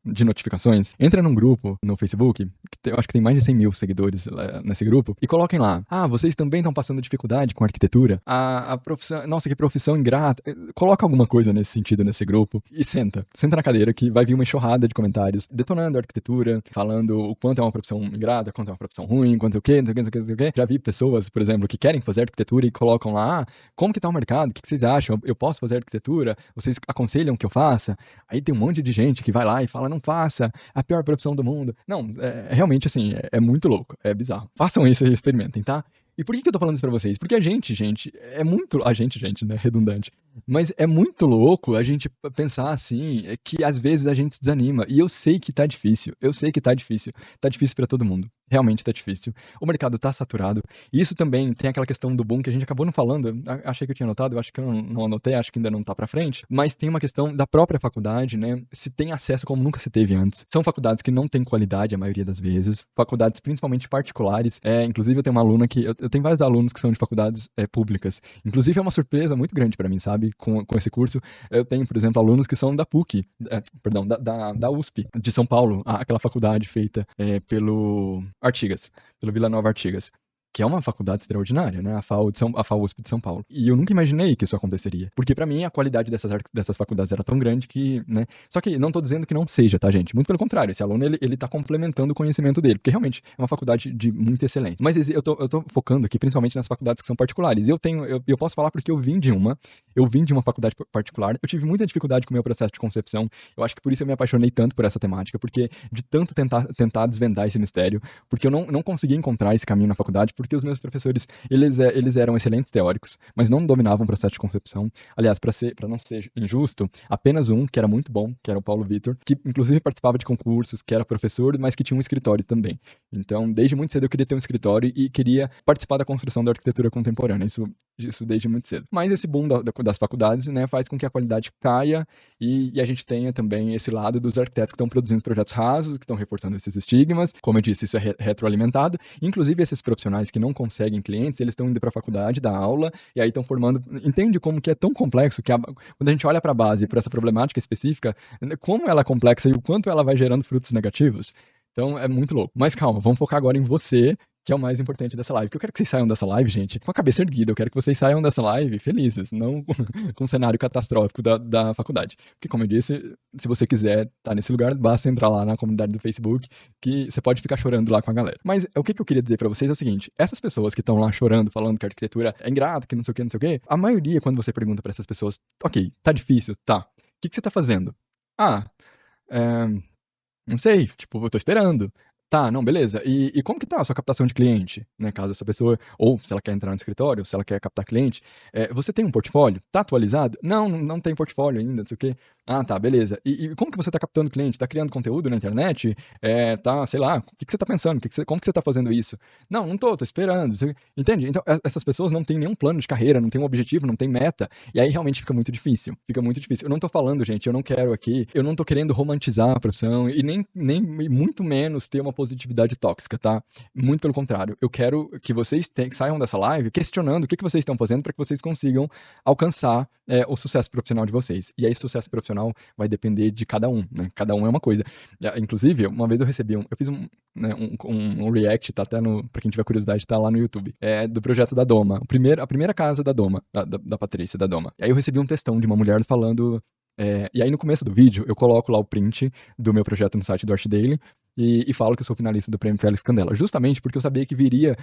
de notificações? Entra num grupo no Facebook, eu acho que tem mais de 100 mil seguidores nesse grupo, e coloquem lá, vocês também estão passando dificuldade com arquitetura? A profissão, nossa, que profissão ingrata. Coloca alguma coisa nesse sentido nesse grupo e senta na cadeira que vai vir uma enxurrada de comentários detonando a arquitetura, falando o quanto é uma profissão ingrata, quanto é uma profissão ruim, quanto é o quê, não sei o quê. Já vi pessoas, por exemplo, que querem fazer arquitetura e colocam lá, como que tá o mercado? O que vocês acham? Eu posso fazer arquitetura? Vocês aconselham que eu faça? Aí tem um monte de gente que vai lá e fala, não faça, a pior profissão do mundo. Não, realmente assim, é muito louco, é bizarro. Façam isso e experimentem, tá? E por que eu tô falando isso pra vocês? Porque a gente, é muito. A gente, né? Redundante. Mas é muito louco a gente pensar assim, que às vezes a gente se desanima. E eu sei que tá difícil. Eu sei que tá difícil. Tá difícil pra todo mundo. Realmente tá difícil. O mercado tá saturado. E isso também tem aquela questão do boom que a gente acabou não falando. Achei que eu tinha anotado, eu acho que eu não anotei, acho que ainda não tá pra frente. Mas tem uma questão da própria faculdade, né? Se tem acesso como nunca se teve antes. São faculdades que não têm qualidade a maioria das vezes. Faculdades principalmente particulares. Inclusive eu tenho uma aluna que. Eu tenho vários alunos que são de faculdades públicas. Inclusive é uma surpresa muito grande pra mim, sabe? Com esse curso. Eu tenho, por exemplo, alunos que são da PUC, perdão, da USP, de São Paulo, aquela faculdade feita pelo Artigas, pelo Vila Nova Artigas. Que é uma faculdade extraordinária, né? A FAO USP de São Paulo. E eu nunca imaginei que isso aconteceria. Porque pra mim a qualidade dessas faculdades era tão grande que, né? Só que não tô dizendo que não seja, tá, gente? Muito pelo contrário, esse aluno ele tá complementando o conhecimento dele, porque realmente é uma faculdade de muita excelência. Mas eu tô focando aqui principalmente nas faculdades que são particulares. E eu posso falar porque eu vim de uma faculdade particular. Eu tive muita dificuldade com o meu processo de concepção. Eu acho que por isso eu me apaixonei tanto por essa temática, porque de tanto tentar desvendar esse mistério, porque eu não conseguia encontrar esse caminho na faculdade, porque os meus professores, eles eram excelentes teóricos, mas não dominavam o processo de concepção. Aliás, para não ser injusto, apenas um, que era muito bom, que era o Paulo Vitor, que inclusive participava de concursos, que era professor, mas que tinha um escritório também. Então, desde muito cedo eu queria ter um escritório e queria participar da construção da arquitetura contemporânea, isso desde muito cedo. Mas esse boom das faculdades, né, faz com que a qualidade caia e a gente tenha também esse lado dos arquitetos que estão produzindo projetos rasos, que estão reforçando esses estigmas. Como eu disse, isso é retroalimentado. Inclusive, esses profissionais que não conseguem clientes, eles estão indo para a faculdade, dar aula, e aí estão formando. Entende como que é tão complexo que quando a gente olha para a base, para essa problemática específica, como ela é complexa e o quanto ela vai gerando frutos negativos? Então é muito louco. Mas calma, vamos focar agora em você, que é o mais importante dessa live. Porque eu quero que vocês saiam dessa live, gente, com a cabeça erguida. Eu quero que vocês saiam dessa live felizes, não com um cenário catastrófico da faculdade. Porque, como eu disse, se você quiser estar nesse lugar, basta entrar lá na comunidade do Facebook, que você pode ficar chorando lá com a galera. Mas o que eu queria dizer pra vocês é o seguinte: essas pessoas que estão lá chorando, falando que a arquitetura é ingrata, que não sei o que, não sei o que, a maioria, quando você pergunta pra essas pessoas, ok, tá difícil, tá. O que você tá fazendo? Ah, é, não sei, tipo, eu tô esperando. Tá, não, beleza. E como que tá a sua captação de cliente, né? Caso essa pessoa, ou se ela quer entrar no escritório, ou se ela quer captar cliente, você tem um portfólio? Tá atualizado? Não tem portfólio ainda, não sei o quê. Ah, tá, beleza. E como que você tá captando cliente? Tá criando conteúdo na internet? Tá, sei lá, o que você tá pensando? Como que você tá fazendo isso? Não tô esperando. Entende? Então, essas pessoas não têm nenhum plano de carreira, não têm um objetivo, não têm meta. E aí realmente fica muito difícil. Fica muito difícil. Eu não tô falando, gente, eu não tô querendo romantizar a profissão e nem muito menos ter uma positividade tóxica, tá? Muito pelo contrário. Eu quero que vocês saiam dessa live questionando o que vocês estão fazendo para que vocês consigam alcançar o sucesso profissional de vocês. E aí, sucesso profissional vai depender de cada um, né? Cada um é uma coisa. Inclusive, uma vez eu fiz um react, tá até pra quem tiver curiosidade, tá lá no YouTube, do projeto da Doma. A primeira casa da Doma, da Patrícia, da Doma. E aí eu recebi um textão de uma mulher falando. E aí no começo do vídeo eu coloco lá o print do meu projeto no site do Art Daily e falo que eu sou finalista do Prêmio Félix Candela, justamente porque eu sabia que viria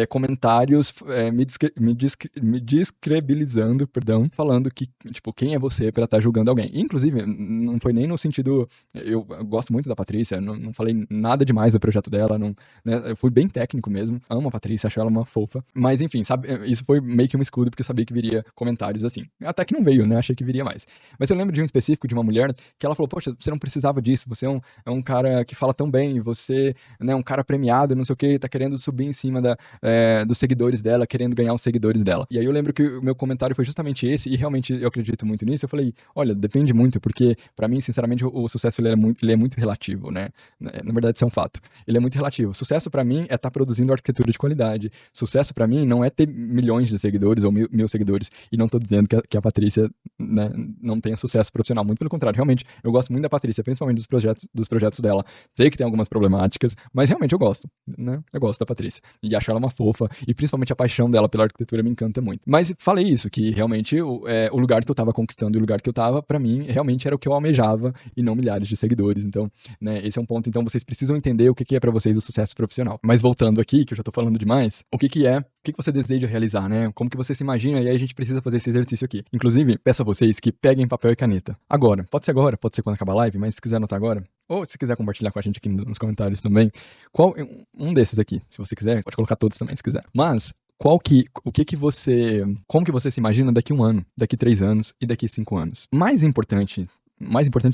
comentários me descredibilizando, perdão, falando que, tipo, quem é você para estar julgando alguém. Inclusive, não foi nem no sentido, eu gosto muito da Patrícia, não falei nada demais do projeto dela, né, eu fui bem técnico mesmo, amo a Patrícia, acho ela uma fofa, mas enfim, sabe, isso foi meio que um escudo, porque eu sabia que viria comentários assim. Até que não veio, né, achei que viria mais. Mas eu lembro de um específico de uma mulher que ela falou, poxa, você não precisava disso, você é um cara que fala tão bem, você é um cara premiado, não sei o que, tá querendo subir em cima dos seguidores dela, querendo ganhar os seguidores dela. E aí eu lembro que o meu comentário foi justamente esse, e realmente eu acredito muito nisso. Eu falei, olha, depende muito, porque pra mim, sinceramente, o sucesso ele é muito relativo, né? Na verdade, isso é um fato. Ele é muito relativo. Sucesso pra mim é estar produzindo arquitetura de qualidade. Sucesso pra mim não é ter milhões de seguidores ou mil seguidores. E não tô dizendo que a Patrícia, né, não tenha sucesso profissional. Muito pelo contrário, realmente, eu gosto muito da Patrícia, principalmente dos projetos dela. Sei que tem algumas problemáticas, mas realmente eu gosto, né? Eu gosto da Patrícia. E acho ela uma fofa, e principalmente a paixão dela pela arquitetura me encanta muito. Mas falei isso, que realmente o lugar que eu tava conquistando e o lugar que eu tava, pra mim, realmente era o que eu almejava e não milhares de seguidores. Então, né, esse é um ponto. Então, vocês precisam entender o que é pra vocês o sucesso profissional. Mas voltando aqui, que eu já tô falando demais, o que você deseja realizar, né? Como que você se imagina, e aí a gente precisa fazer esse exercício aqui. Inclusive, peço a vocês que peguem papel e caneta. Agora, pode ser quando acabar a live, mas se quiser anotar agora, ou se quiser compartilhar com a gente aqui nos comentários também, um desses aqui, se você quiser, pode colocar todos também, se quiser. Mas, como que você se imagina daqui 1 ano, daqui 3 anos e daqui 5 anos. Mais importante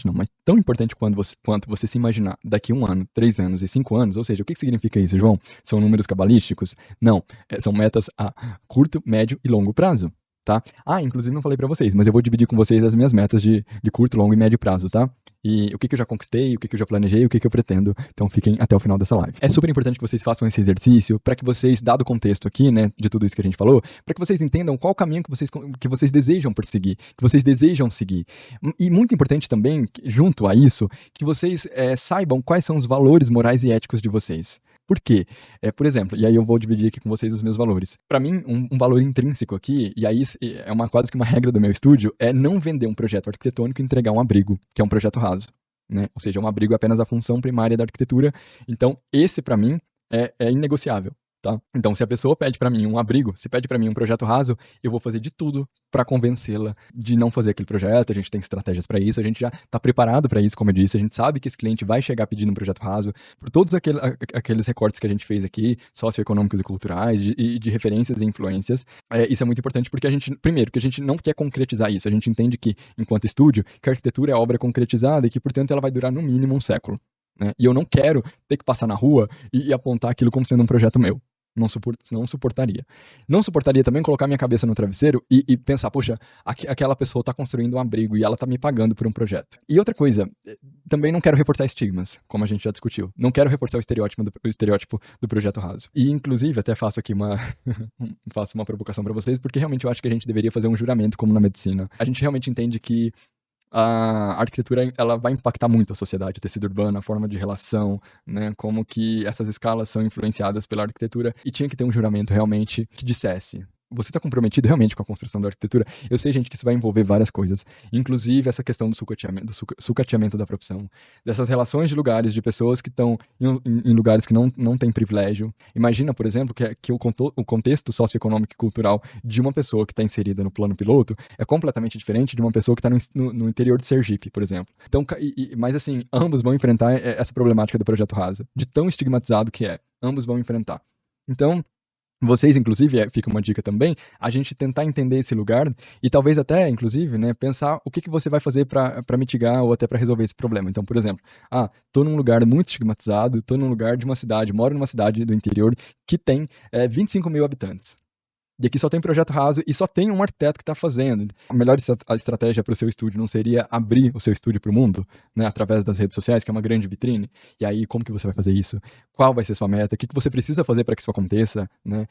não, mas tão importante quanto você se imaginar daqui 1 ano, 3 anos e 5 anos, ou seja, o que significa isso, João? São números cabalísticos? Não, são metas a curto, médio e longo prazo, tá? Inclusive não falei para vocês, mas eu vou dividir com vocês as minhas metas de curto, longo e médio prazo, tá? E o que eu já conquistei, o que eu já planejei, o que eu pretendo. Então fiquem até o final dessa live. É super importante que vocês façam esse exercício para que vocês, dado o contexto aqui, né, de tudo isso que a gente falou, para que vocês entendam qual o caminho que vocês desejam perseguir, que vocês desejam seguir. E muito importante também, junto a isso, que vocês saibam quais são os valores morais e éticos de vocês. Por quê? Por exemplo, e aí eu vou dividir aqui com vocês os meus valores. Para mim, um valor intrínseco aqui, e aí é quase que uma regra do meu estúdio, é não vender um projeto arquitetônico e entregar um abrigo, que é um projeto raso. Né? Ou seja, um abrigo é apenas a função primária da arquitetura. Então, esse para mim é inegociável. Tá? Então, se a pessoa pede para mim um abrigo, se pede para mim um projeto raso, eu vou fazer de tudo para convencê-la de não fazer aquele projeto. A gente tem estratégias para isso, a gente já está preparado para isso, como eu disse, a gente sabe que esse cliente vai chegar pedindo um projeto raso, por todos aqueles recortes que a gente fez aqui, socioeconômicos e culturais, de referências e influências. Isso é muito importante porque primeiro, que a gente não quer concretizar isso, a gente entende que, enquanto estúdio, que a arquitetura é obra concretizada e que, portanto, ela vai durar no mínimo 1 século. Né? E eu não quero ter que passar na rua e apontar aquilo como sendo um projeto meu. Não suportaria. Não suportaria também colocar minha cabeça no travesseiro e pensar, poxa, aquela pessoa está construindo um abrigo e ela está me pagando por um projeto. E outra coisa, também não quero reforçar estigmas, como a gente já discutiu. Não quero reforçar o estereótipo do projeto raso. E, inclusive, até faço aqui faço uma provocação para vocês, porque realmente eu acho que a gente deveria fazer um juramento como na medicina. A gente realmente entende que a arquitetura ela vai impactar muito a sociedade, o tecido urbano, a forma de relação, né, como que essas escalas são influenciadas pela arquitetura, e tinha que ter um juramento realmente que dissesse: você está comprometido realmente com a construção da arquitetura? Eu sei, gente, que isso vai envolver várias coisas, inclusive essa questão do sucateamento da profissão, dessas relações de lugares, de pessoas que estão em lugares que não têm privilégio. Imagina, por exemplo, que o contexto socioeconômico e cultural de uma pessoa que está inserida no plano piloto é completamente diferente de uma pessoa que está no interior de Sergipe, por exemplo. Então, mas assim, ambos vão enfrentar essa problemática do projeto raso, de tão estigmatizado que é. Ambos vão enfrentar. Então, vocês, inclusive, fica uma dica também, a gente tentar entender esse lugar e talvez até, inclusive, né, pensar o que você vai fazer para mitigar ou até para resolver esse problema. Então, por exemplo, tô num lugar muito estigmatizado, tô num lugar de uma cidade, moro numa cidade do interior que tem 25 mil habitantes. E aqui só tem projeto raso e só tem um arquiteto que está fazendo. A melhor estratégia para o seu estúdio não seria abrir o seu estúdio para o mundo, né, através das redes sociais, que é uma grande vitrine? E aí, como que você vai fazer isso? Qual vai ser sua meta? O que você precisa fazer para que isso aconteça? Né?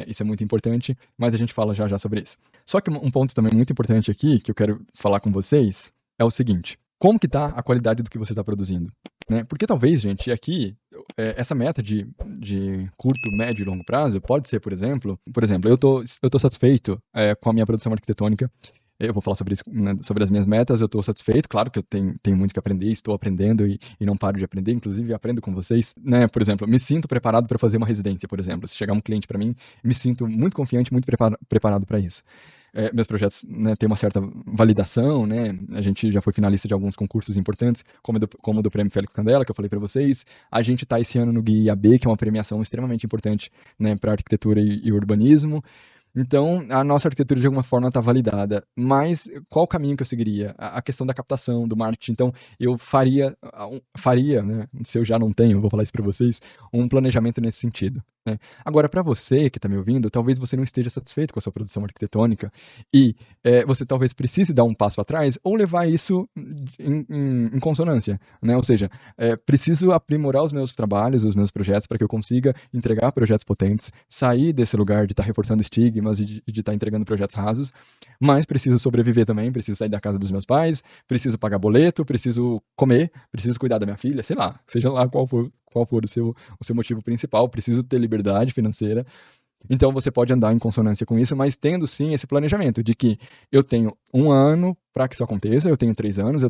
Isso é muito importante, mas a gente fala já sobre isso. Só que um ponto também muito importante aqui, que eu quero falar com vocês, é o seguinte: como que está a qualidade do que você está produzindo? Né? Porque talvez, gente, aqui, essa meta de curto, médio e longo prazo pode ser, por exemplo, eu tô satisfeito com a minha produção arquitetônica. Eu vou falar sobre isso, né, sobre as minhas metas. Eu estou satisfeito, claro que eu tenho muito que aprender, estou aprendendo e não paro de aprender, inclusive aprendo com vocês. Né? Por exemplo, me sinto preparado para fazer uma residência, por exemplo. Se chegar um cliente para mim, me sinto muito confiante, muito preparado para isso. Meus projetos, né, têm uma certa validação, né? A gente já foi finalista de alguns concursos importantes, como o do Prêmio Félix Candela, que eu falei para vocês. A gente está esse ano no Guia IAB, que é uma premiação extremamente importante, né, para arquitetura e urbanismo. Então, a nossa arquitetura, de alguma forma, está validada. Mas qual o caminho que eu seguiria? A questão da captação, do marketing. Então, eu faria, né, se eu já não tenho, eu vou falar isso para vocês, um planejamento nesse sentido. Né? Agora, para você que está me ouvindo, talvez você não esteja satisfeito com a sua produção arquitetônica e você talvez precise dar um passo atrás ou levar isso em consonância. Né? Ou seja, preciso aprimorar os meus trabalhos, os meus projetos, para que eu consiga entregar projetos potentes, sair desse lugar de estar reforçando estigmas e de estar entregando projetos rasos, mas preciso sobreviver também, preciso sair da casa dos meus pais, preciso pagar boleto, preciso comer, preciso cuidar da minha filha, sei lá, seja lá qual for o seu motivo principal, preciso ter liberdade financeira. Então você pode andar em consonância com isso, mas tendo sim esse planejamento de que eu tenho 1 ano para que isso aconteça, eu tenho 3 anos,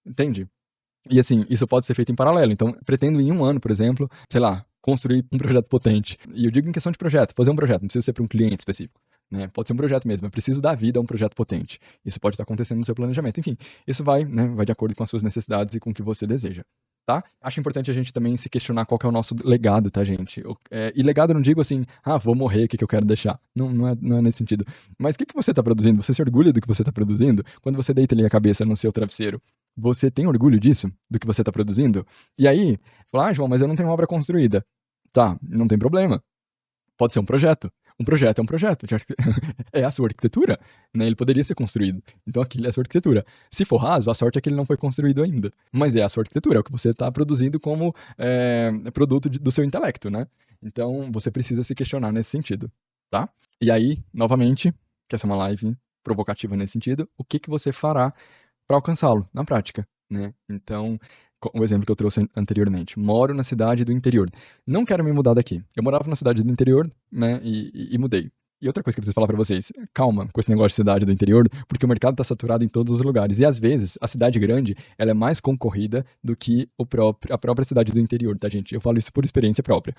entende? E assim, isso pode ser feito em paralelo. Então, pretendo em 1 ano, por exemplo, sei lá, construir um projeto potente. E eu digo em questão de projeto, fazer um projeto, não precisa ser para um cliente específico. Né? Pode ser um projeto mesmo, eu preciso dar vida a um projeto potente. Isso pode estar acontecendo no seu planejamento. Enfim, isso vai de acordo com as suas necessidades e com o que você deseja. tá? Acho importante a gente também se questionar qual que é o nosso legado, tá, gente? E legado eu não digo assim, vou morrer, o que eu quero deixar? Não é nesse sentido. Mas o que você está produzindo? Você se orgulha do que você está produzindo? Quando você deita ali a cabeça no seu travesseiro, você tem orgulho disso? Do que você está produzindo? E aí, fala, João, mas eu não tenho obra construída. Tá, não tem problema. Pode ser um projeto. Um projeto é um projeto. É a sua arquitetura, né? Ele poderia ser construído. Então aquilo é a sua arquitetura. Se for raso, a sorte é que ele não foi construído ainda. Mas é a sua arquitetura, é o que você está produzindo como produto do seu intelecto, né? Então você precisa se questionar nesse sentido, tá? E aí, novamente, que essa é uma live provocativa nesse sentido, o que você fará para alcançá-lo na prática, né? Então, o exemplo que eu trouxe anteriormente, moro na cidade do interior, não quero me mudar daqui. Eu morava na cidade do interior, né, e mudei. E outra coisa que eu preciso falar para vocês, calma com esse negócio de cidade do interior, porque o mercado está saturado em todos os lugares. E às vezes, a cidade grande, ela é mais concorrida do que a própria cidade do interior, tá, gente? Eu falo isso por experiência própria.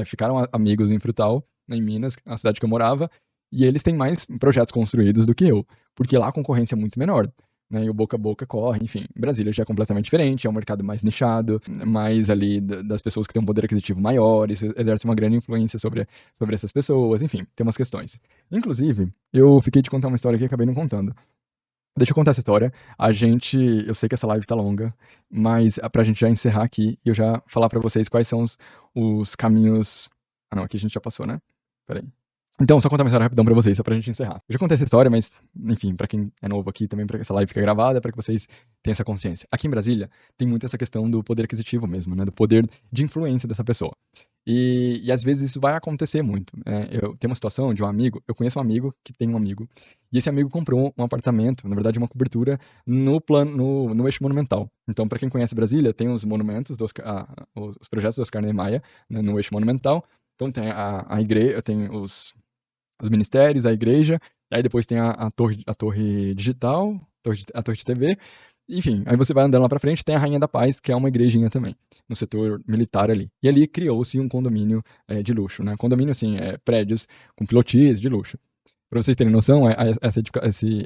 Ficaram amigos em Frutal, em Minas, na cidade que eu morava, e eles têm mais projetos construídos do que eu, porque lá a concorrência é muito menor. Né, e o boca a boca corre, enfim. Brasília já é completamente diferente, é um mercado mais nichado, mais ali das pessoas que têm um poder aquisitivo maior, isso exerce uma grande influência sobre essas pessoas, enfim, tem umas questões. Inclusive, eu fiquei de contar uma história que eu acabei não contando. Deixa eu contar essa história. Eu sei que essa live tá longa, mas pra gente já encerrar aqui e eu já falar pra vocês quais são os caminhos. Ah, não, aqui a gente já passou, né? Peraí. Então, só contar uma história rapidão pra vocês, só pra gente encerrar. Eu já contei essa história, mas, enfim, pra quem é novo aqui também, pra que essa live fique gravada, pra que vocês tenham essa consciência. Aqui em Brasília, tem muito essa questão do poder aquisitivo mesmo, né? Do poder de influência dessa pessoa. E às vezes isso vai acontecer muito. Eu tenho uma situação de um amigo, eu conheço um amigo que tem um amigo, e esse amigo comprou um apartamento, na verdade uma cobertura, no eixo monumental. Então, para quem conhece Brasília, tem os monumentos, os projetos do Oscar Niemeyer, né, no eixo monumental. Então tem a igreja, tem os ministérios, a igreja, aí depois tem a torre digital, a torre de TV, enfim, aí você vai andando lá pra frente, tem a Rainha da Paz, que é uma igrejinha também, no setor militar ali. E ali criou-se um condomínio de luxo, né? Condomínio, assim, prédios com pilotis de luxo. Para vocês terem noção,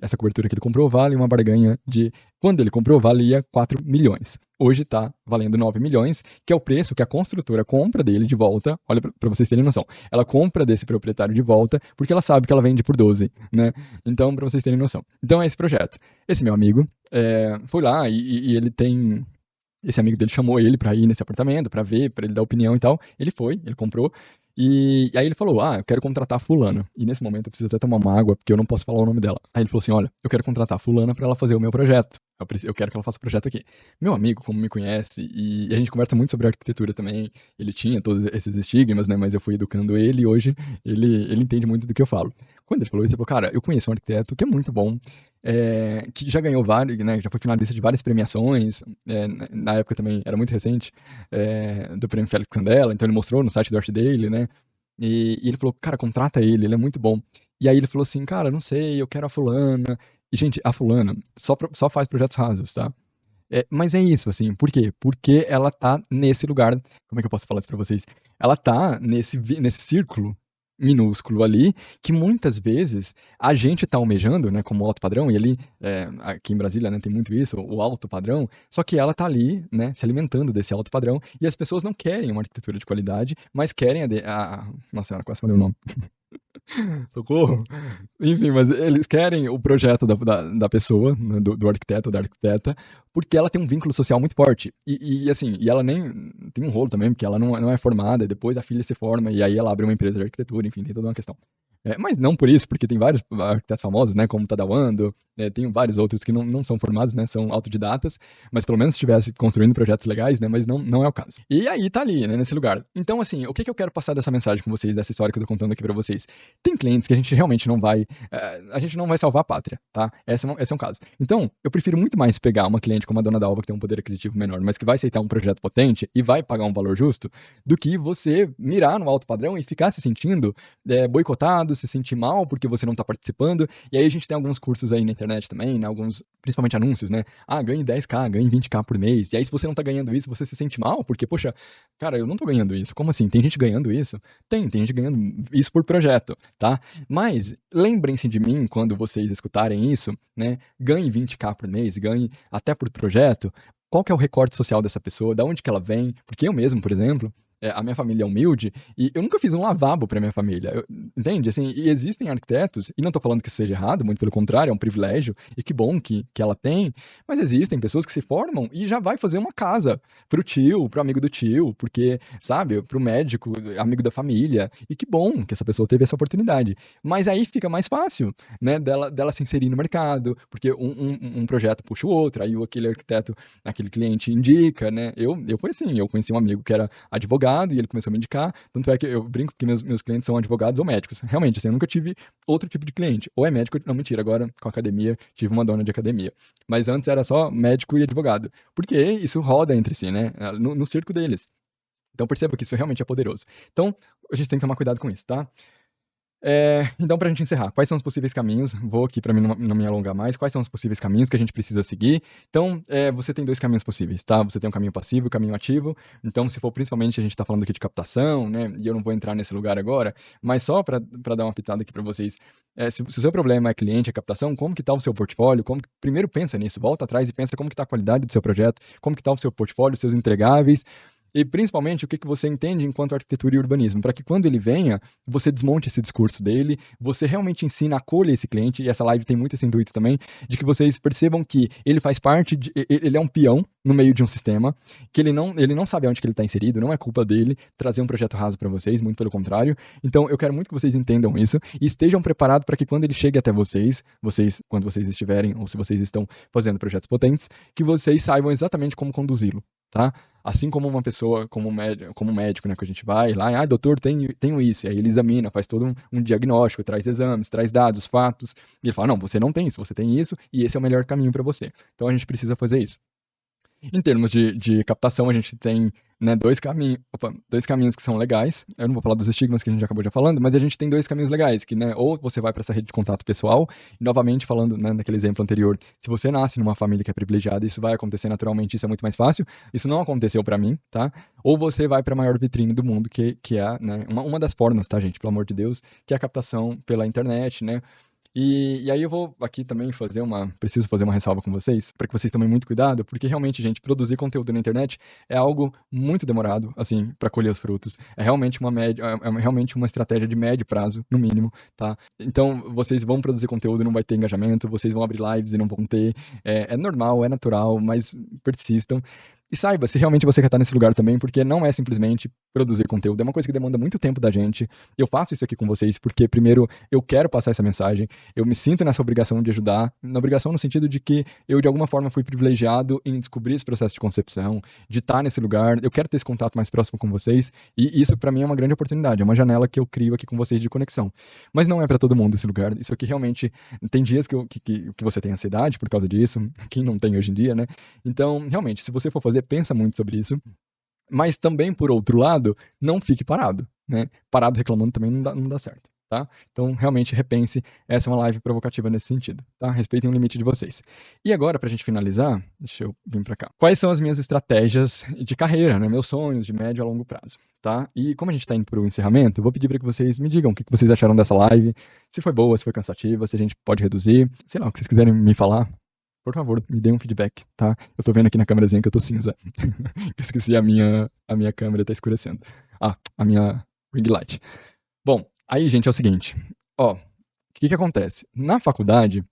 essa cobertura que ele comprou vale uma barganha de... Quando ele comprou, valia 4 milhões. Hoje está valendo 9 milhões, que é o preço que a construtora compra dele de volta. Olha, para vocês terem noção. Ela compra desse proprietário de volta, porque ela sabe que ela vende por 12, né? Então, para vocês terem noção. Então, é esse projeto. Esse meu amigo foi lá e ele tem... Esse amigo dele chamou ele pra ir nesse apartamento, pra ver, pra ele dar opinião e tal. Ele foi, ele comprou. E aí ele falou, eu quero contratar a fulana. E nesse momento eu preciso até tomar uma água, porque eu não posso falar o nome dela. Aí ele falou assim, olha, eu quero contratar a fulana pra ela fazer o meu projeto. Eu quero que ela faça o projeto aqui. Meu amigo, como me conhece, e a gente conversa muito sobre arquitetura também, ele tinha todos esses estigmas, né, mas eu fui educando ele e hoje ele entende muito do que eu falo. Quando ele falou isso, ele falou, cara, eu conheço um arquiteto que é muito bom, que já ganhou vários, né, já foi finalista de várias premiações, na época também era muito recente, do Prêmio Félix Candela, então ele mostrou no site do Arte dele, né, e ele falou, cara, contrata ele é muito bom. E aí ele falou assim, cara, não sei, eu quero a fulana. E, gente, a fulana só faz projetos rasos, tá? Mas é isso, assim, por quê? Porque ela tá nesse lugar, como é que eu posso falar isso pra vocês? Ela tá nesse círculo minúsculo ali, que muitas vezes a gente tá almejando, né, como alto padrão, e ali, aqui em Brasília, né, tem muito isso, o alto padrão, só que ela tá ali, né, se alimentando desse alto padrão, e as pessoas não querem uma arquitetura de qualidade, mas querem nossa senhora, quase falei o nome. Socorro! Enfim, mas eles querem o projeto da pessoa, né, do arquiteto ou da arquiteta, porque ela tem um vínculo social muito forte. Assim, e ela nem tem um rolo também, porque ela não é formada, e depois a filha se forma, e aí ela abre uma empresa de arquitetura, enfim, tem toda uma questão. Mas não por isso, porque tem vários arquitetos famosos, né, como Tadawando, tem vários outros que não são formados, né, são autodidatas, mas pelo menos estivesse construindo projetos legais, né, mas não é o caso. E aí tá ali, né, nesse lugar. Então, assim, o que eu quero passar dessa mensagem com vocês, dessa história que eu tô contando aqui pra vocês? Tem clientes que a gente realmente não vai, a gente não vai salvar a pátria, tá? Esse é um caso. Então, eu prefiro muito mais pegar uma cliente como a dona Dalva, que tem um poder aquisitivo menor, mas que vai aceitar um projeto potente e vai pagar um valor justo, do que você mirar no alto padrão e ficar se sentindo boicotado, se sentir mal porque você não tá participando. E aí a gente tem alguns cursos aí na internet também, né? Alguns, principalmente anúncios, né? Ganhe 10k, ganhe 20k por mês. E aí se você não tá ganhando isso, você se sente mal, porque, poxa, cara, eu não tô ganhando isso. Como assim? Tem gente ganhando isso? Tem gente ganhando isso por projeto, tá? Mas lembrem-se de mim quando vocês escutarem isso, né? Ganhe 20k por mês, ganhe até por projeto, qual que é o recorte social dessa pessoa, da onde que ela vem, porque eu mesmo, por exemplo, a minha família é humilde e eu nunca fiz um lavabo para minha família, entende? Assim, e existem arquitetos, e não estou falando que isso seja errado, muito pelo contrário, é um privilégio, e que bom que ela tem, mas existem pessoas que se formam e já vai fazer uma casa pro tio, pro amigo do tio, porque, sabe, pro médico, amigo da família, e que bom que essa pessoa teve essa oportunidade. Mas aí fica mais fácil, né, dela se inserir no mercado, porque um projeto puxa o outro, aí aquele arquiteto, aquele cliente indica, né? Eu fui assim, eu conheci um amigo que era advogado e ele começou a me indicar, tanto é que eu brinco que meus clientes são advogados ou médicos. Realmente, assim, eu nunca tive outro tipo de cliente. Ou é médico, não, mentira, agora com a academia, tive uma dona de academia. Mas antes era só médico e advogado. Porque isso roda entre si, né? No circo deles. Então perceba que isso realmente é poderoso. Então, a gente tem que tomar cuidado com isso, tá? Então, para a gente encerrar, quais são os possíveis caminhos? Vou aqui para não me alongar mais. Quais são os possíveis caminhos que a gente precisa seguir? Então, você tem dois caminhos possíveis, tá? Você tem um caminho passivo e um caminho ativo. Então, se for principalmente a gente está falando aqui de captação, né? E eu não vou entrar nesse lugar agora, mas só para dar uma pitada aqui para vocês, se o seu problema é cliente, é captação, como que está o seu portfólio? Primeiro pensa nisso, volta atrás e pensa como que está a qualidade do seu projeto, como que está o seu portfólio, seus entregáveis. E principalmente o que você entende enquanto arquitetura e urbanismo, para que quando ele venha, você desmonte esse discurso dele, você realmente ensina, acolha esse cliente, e essa live tem muito esse intuito também, de que vocês percebam que ele faz parte, ele é um peão no meio de um sistema, que ele não sabe onde que ele está inserido, não é culpa dele trazer um projeto raso para vocês, muito pelo contrário. Então eu quero muito que vocês entendam isso e estejam preparados para que quando ele chegue até vocês, quando vocês estiverem, ou se vocês estão fazendo projetos potentes, que vocês saibam exatamente como conduzi-lo, tá? Assim como uma pessoa, como um médico, né, que a gente vai lá, doutor, tenho isso, e aí ele examina, faz todo um diagnóstico, traz exames, traz dados, fatos, e ele fala, não, você não tem isso, você tem isso, e esse é o melhor caminho para você. Então a gente precisa fazer isso. Em termos de captação, a gente tem, né, dois caminhos que são legais. Eu não vou falar dos estigmas que a gente acabou já falando, mas a gente tem dois caminhos legais, que, né, ou você vai para essa rede de contato pessoal, e novamente falando, né, naquele exemplo anterior, se você nasce numa família que é privilegiada, isso vai acontecer naturalmente, isso é muito mais fácil. Isso não aconteceu para mim, tá? Ou você vai para a maior vitrine do mundo, que é, né, uma das formas, tá, gente, pelo amor de Deus, que é a captação pela internet, né? E aí eu vou aqui também preciso fazer uma ressalva com vocês, para que vocês tomem muito cuidado, porque realmente, gente, produzir conteúdo na internet é algo muito demorado, assim, para colher os frutos. É realmente realmente uma estratégia de médio prazo, no mínimo, tá? Então, vocês vão produzir conteúdo e não vai ter engajamento, vocês vão abrir lives e não vão ter. É normal, é natural, mas persistam. E saiba se realmente você quer estar nesse lugar também, porque não é simplesmente produzir conteúdo, é uma coisa que demanda muito tempo da gente. Eu faço isso aqui com vocês porque, primeiro, eu quero passar essa mensagem, eu me sinto nessa obrigação de ajudar, na obrigação no sentido de que eu, de alguma forma, fui privilegiado em descobrir esse processo de concepção, de estar nesse lugar, eu quero ter esse contato mais próximo com vocês, e isso, para mim, é uma grande oportunidade, é uma janela que eu crio aqui com vocês de conexão. Mas não é para todo mundo esse lugar, isso aqui realmente, tem dias que você tem ansiedade por causa disso, quem não tem hoje em dia, né? Então, realmente, se você for fazer, pensa muito sobre isso. Mas também, por outro lado, não fique parado, né? Parado reclamando também não dá certo, tá? Então, realmente, repense. Essa é uma live provocativa nesse sentido, tá? Respeitem o limite de vocês. E agora, pra gente finalizar, deixa eu vir pra cá. Quais são as minhas estratégias de carreira, né? Meus sonhos de médio a longo prazo, tá? E como a gente tá indo pro encerramento, eu vou pedir para que vocês me digam o que vocês acharam dessa live, se foi boa, se foi cansativa, se a gente pode reduzir, sei lá, o que vocês quiserem me falar. Por favor, me dê um feedback, tá? Eu tô vendo aqui na câmerazinha que eu tô cinza. Eu esqueci a minha câmera tá escurecendo. A minha ring light. Bom, aí, gente, é o seguinte. Ó, o que acontece? Na faculdade,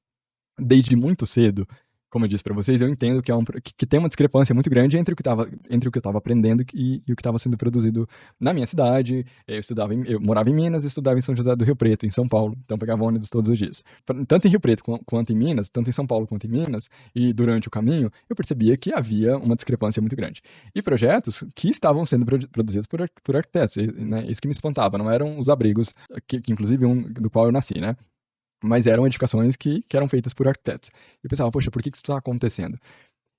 desde muito cedo, como eu disse para vocês, eu entendo que tem uma discrepância muito grande entre o que eu estava aprendendo e o que estava sendo produzido na minha cidade. Eu morava em Minas e estudava em São José do Rio Preto, em São Paulo. Então pegava ônibus todos os dias. Tanto em Rio Preto quanto em Minas, tanto em São Paulo quanto em Minas, e durante o caminho, eu percebia que havia uma discrepância muito grande. E projetos que estavam sendo produzidos por arquitetos, né? Isso que me espantava, não eram os abrigos, que inclusive do qual eu nasci, né? Mas eram edificações que eram feitas por arquitetos. Eu pensava, poxa, por que isso está acontecendo?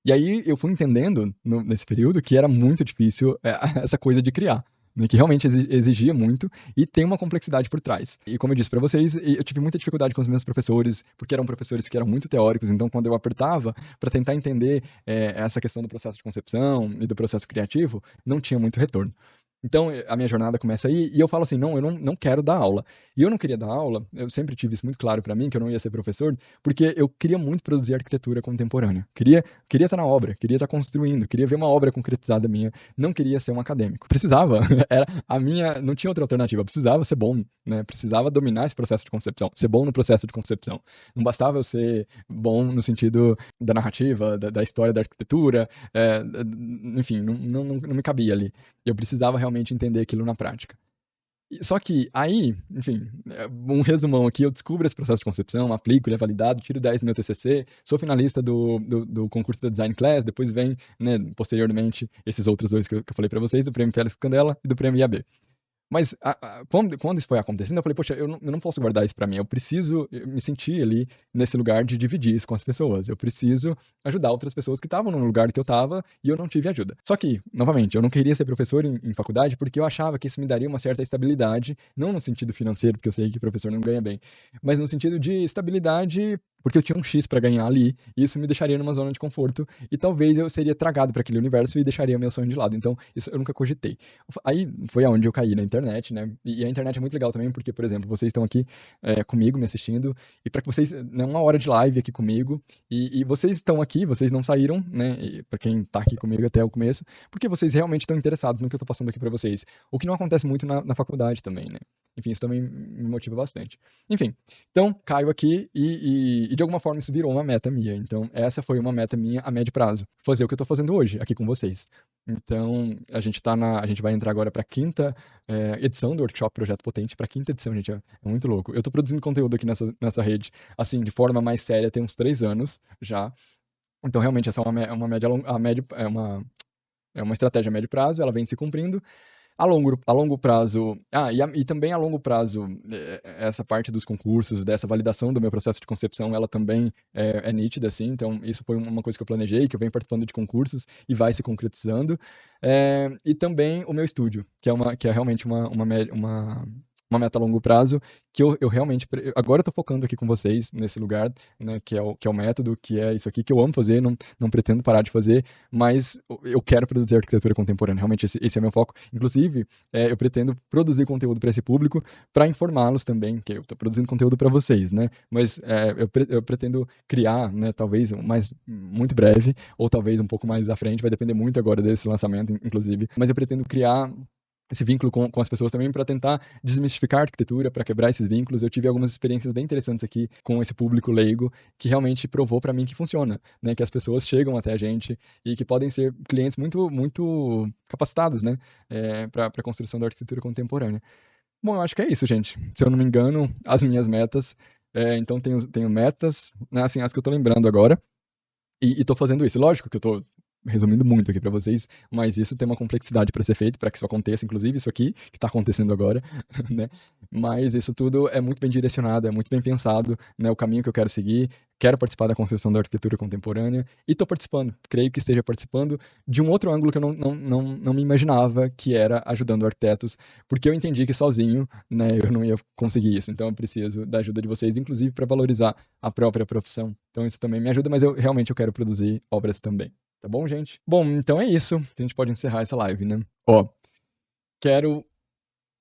E aí eu fui entendendo, nesse período, que era muito difícil essa coisa de criar, né, que realmente exigia muito e tem uma complexidade por trás. E como eu disse para vocês, eu tive muita dificuldade com os meus professores, porque eram professores que eram muito teóricos, então quando eu apertava para tentar entender essa questão do processo de concepção e do processo criativo, não tinha muito retorno. Então, a minha jornada começa aí, e eu falo assim, não, eu não quero dar aula. E eu não queria dar aula, eu sempre tive isso muito claro para mim, que eu não ia ser professor, porque eu queria muito produzir arquitetura contemporânea. Queria estar na obra, queria estar construindo, queria ver uma obra concretizada minha, não queria ser um acadêmico. Precisava, era a minha, não tinha outra alternativa, eu precisava ser bom, né? Precisava dominar esse processo de concepção, ser bom no processo de concepção. Não bastava eu ser bom no sentido da narrativa, da história da arquitetura, enfim, não me cabia ali. Eu precisava realmente entender aquilo na prática. Só que aí, enfim, um resumão aqui, eu descubro esse processo de concepção, aplico, ele é validado, tiro 10 no meu TCC, sou finalista do concurso da Design Class, depois vem, né, posteriormente, esses outros dois que eu falei para vocês, do Prêmio Félix Candela e do Prêmio IAB. Mas quando isso foi acontecendo, eu falei, poxa, eu não posso guardar isso pra mim. Eu preciso me sentir ali nesse lugar de dividir isso com as pessoas. Eu preciso ajudar outras pessoas que estavam no lugar que eu estava e eu não tive ajuda. Só que, novamente, eu não queria ser professor em faculdade porque eu achava que isso me daria uma certa estabilidade, não no sentido financeiro, porque eu sei que professor não ganha bem, mas no sentido de estabilidade porque eu tinha um X para ganhar ali, e isso me deixaria numa zona de conforto, e talvez eu seria tragado para aquele universo e deixaria meu sonho de lado. Então, isso eu nunca cogitei. Aí foi aonde eu caí na internet, né? E a internet é muito legal também, porque, por exemplo, vocês estão aqui comigo, me assistindo, e para que vocês, né, uma hora de live aqui comigo, e vocês estão aqui, vocês não saíram, né? Para quem tá aqui comigo até o começo, porque vocês realmente estão interessados no que eu tô passando aqui para vocês. O que não acontece muito na faculdade também, né? Enfim, isso também me motiva bastante. Enfim, então, caio aqui e de alguma forma isso virou uma meta minha. Então, essa foi uma meta minha a médio prazo. Fazer o que eu tô fazendo hoje, aqui com vocês. Então, a gente vai entrar agora para a quinta edição do Workshop Projeto Potente. Para a quinta edição, gente, é muito louco. Eu tô produzindo conteúdo aqui nessa rede, assim, de forma mais séria, tem uns 3 anos já. Então, realmente, essa é uma média, é uma estratégia a médio prazo, ela vem se cumprindo. A longo prazo, e também a longo prazo, essa parte dos concursos, dessa validação do meu processo de concepção, ela também é nítida, assim, então isso foi uma coisa que eu planejei, que eu venho participando de concursos e vai se concretizando, e também o meu estúdio, que é realmente uma meta a longo prazo, que eu realmente, agora eu tô focando aqui com vocês nesse lugar, né, que é o método, que é isso aqui que eu amo fazer, não pretendo parar de fazer, mas eu quero produzir arquitetura contemporânea, realmente esse é meu foco. Inclusive, eu pretendo produzir conteúdo para esse público, para informá-los também, que eu estou produzindo conteúdo para vocês, né? Mas eu pretendo criar, né, talvez muito breve, ou talvez um pouco mais à frente, vai depender muito agora desse lançamento, inclusive, mas eu pretendo criar esse vínculo com as pessoas também para tentar desmistificar a arquitetura, para quebrar esses vínculos. Eu tive algumas experiências bem interessantes aqui com esse público leigo que realmente provou para mim que funciona, né? Que as pessoas chegam até a gente e que podem ser clientes muito, muito capacitados, né? Para a construção da arquitetura contemporânea. Bom, eu acho que é isso, gente. Se eu não me engano, as minhas metas. Então, tenho metas, né, assim, as que eu estou lembrando agora. E estou fazendo isso. Lógico que eu estou resumindo muito aqui para vocês, mas isso tem uma complexidade para ser feito, para que isso aconteça, inclusive isso aqui que está acontecendo agora, né? Mas isso tudo é muito bem direcionado, é muito bem pensado, né? O caminho que eu quero seguir, quero participar da construção da arquitetura contemporânea e estou participando, creio que esteja participando de um outro ângulo que eu não me imaginava, que era ajudando arquitetos, porque eu entendi que sozinho, né, eu não ia conseguir isso, então eu preciso da ajuda de vocês, inclusive para valorizar a própria profissão. Então isso também me ajuda, mas eu realmente quero produzir obras também. Tá bom, gente? Bom, então é isso. A gente pode encerrar essa live, né? Ó, quero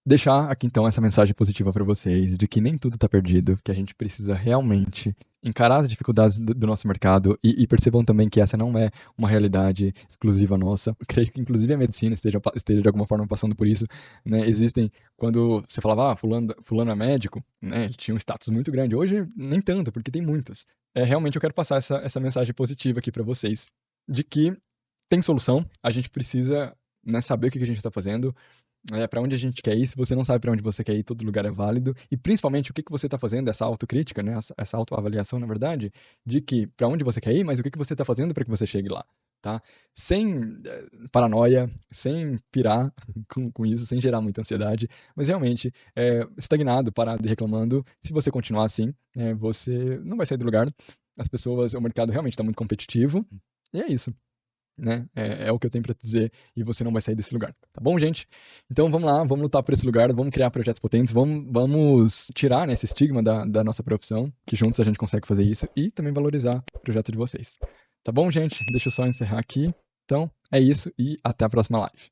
deixar aqui então essa mensagem positiva para vocês de que nem tudo tá perdido, que a gente precisa realmente encarar as dificuldades do nosso mercado e percebam também que essa não é uma realidade exclusiva nossa. Eu creio que inclusive a medicina esteja de alguma forma passando por isso, né? Existem, quando você falava, fulano é médico, né? Ele tinha um status muito grande. Hoje nem tanto, porque tem muitos. Realmente eu quero passar essa mensagem positiva aqui para vocês, de que tem solução, a gente precisa, né, saber o que a gente está fazendo, para onde a gente quer ir. Se você não sabe para onde você quer ir, todo lugar é válido. E principalmente o que você está fazendo, essa autocrítica, né, essa autoavaliação, na verdade, de que para onde você quer ir, mas o que você está fazendo para que você chegue lá, tá? Sem paranoia, sem pirar com isso, sem gerar muita ansiedade, mas realmente estagnado, parado e reclamando. Se você continuar assim, você não vai sair do lugar. As pessoas, o mercado realmente está muito competitivo. E é isso, né? É o que eu tenho para dizer e você não vai sair desse lugar. Tá bom, gente? Então vamos lá, vamos lutar por esse lugar, vamos criar projetos potentes, vamos tirar, né, esse estigma da nossa profissão, que juntos a gente consegue fazer isso e também valorizar o projeto de vocês. Tá bom, gente? Deixa eu só encerrar aqui. Então, é isso e até a próxima live.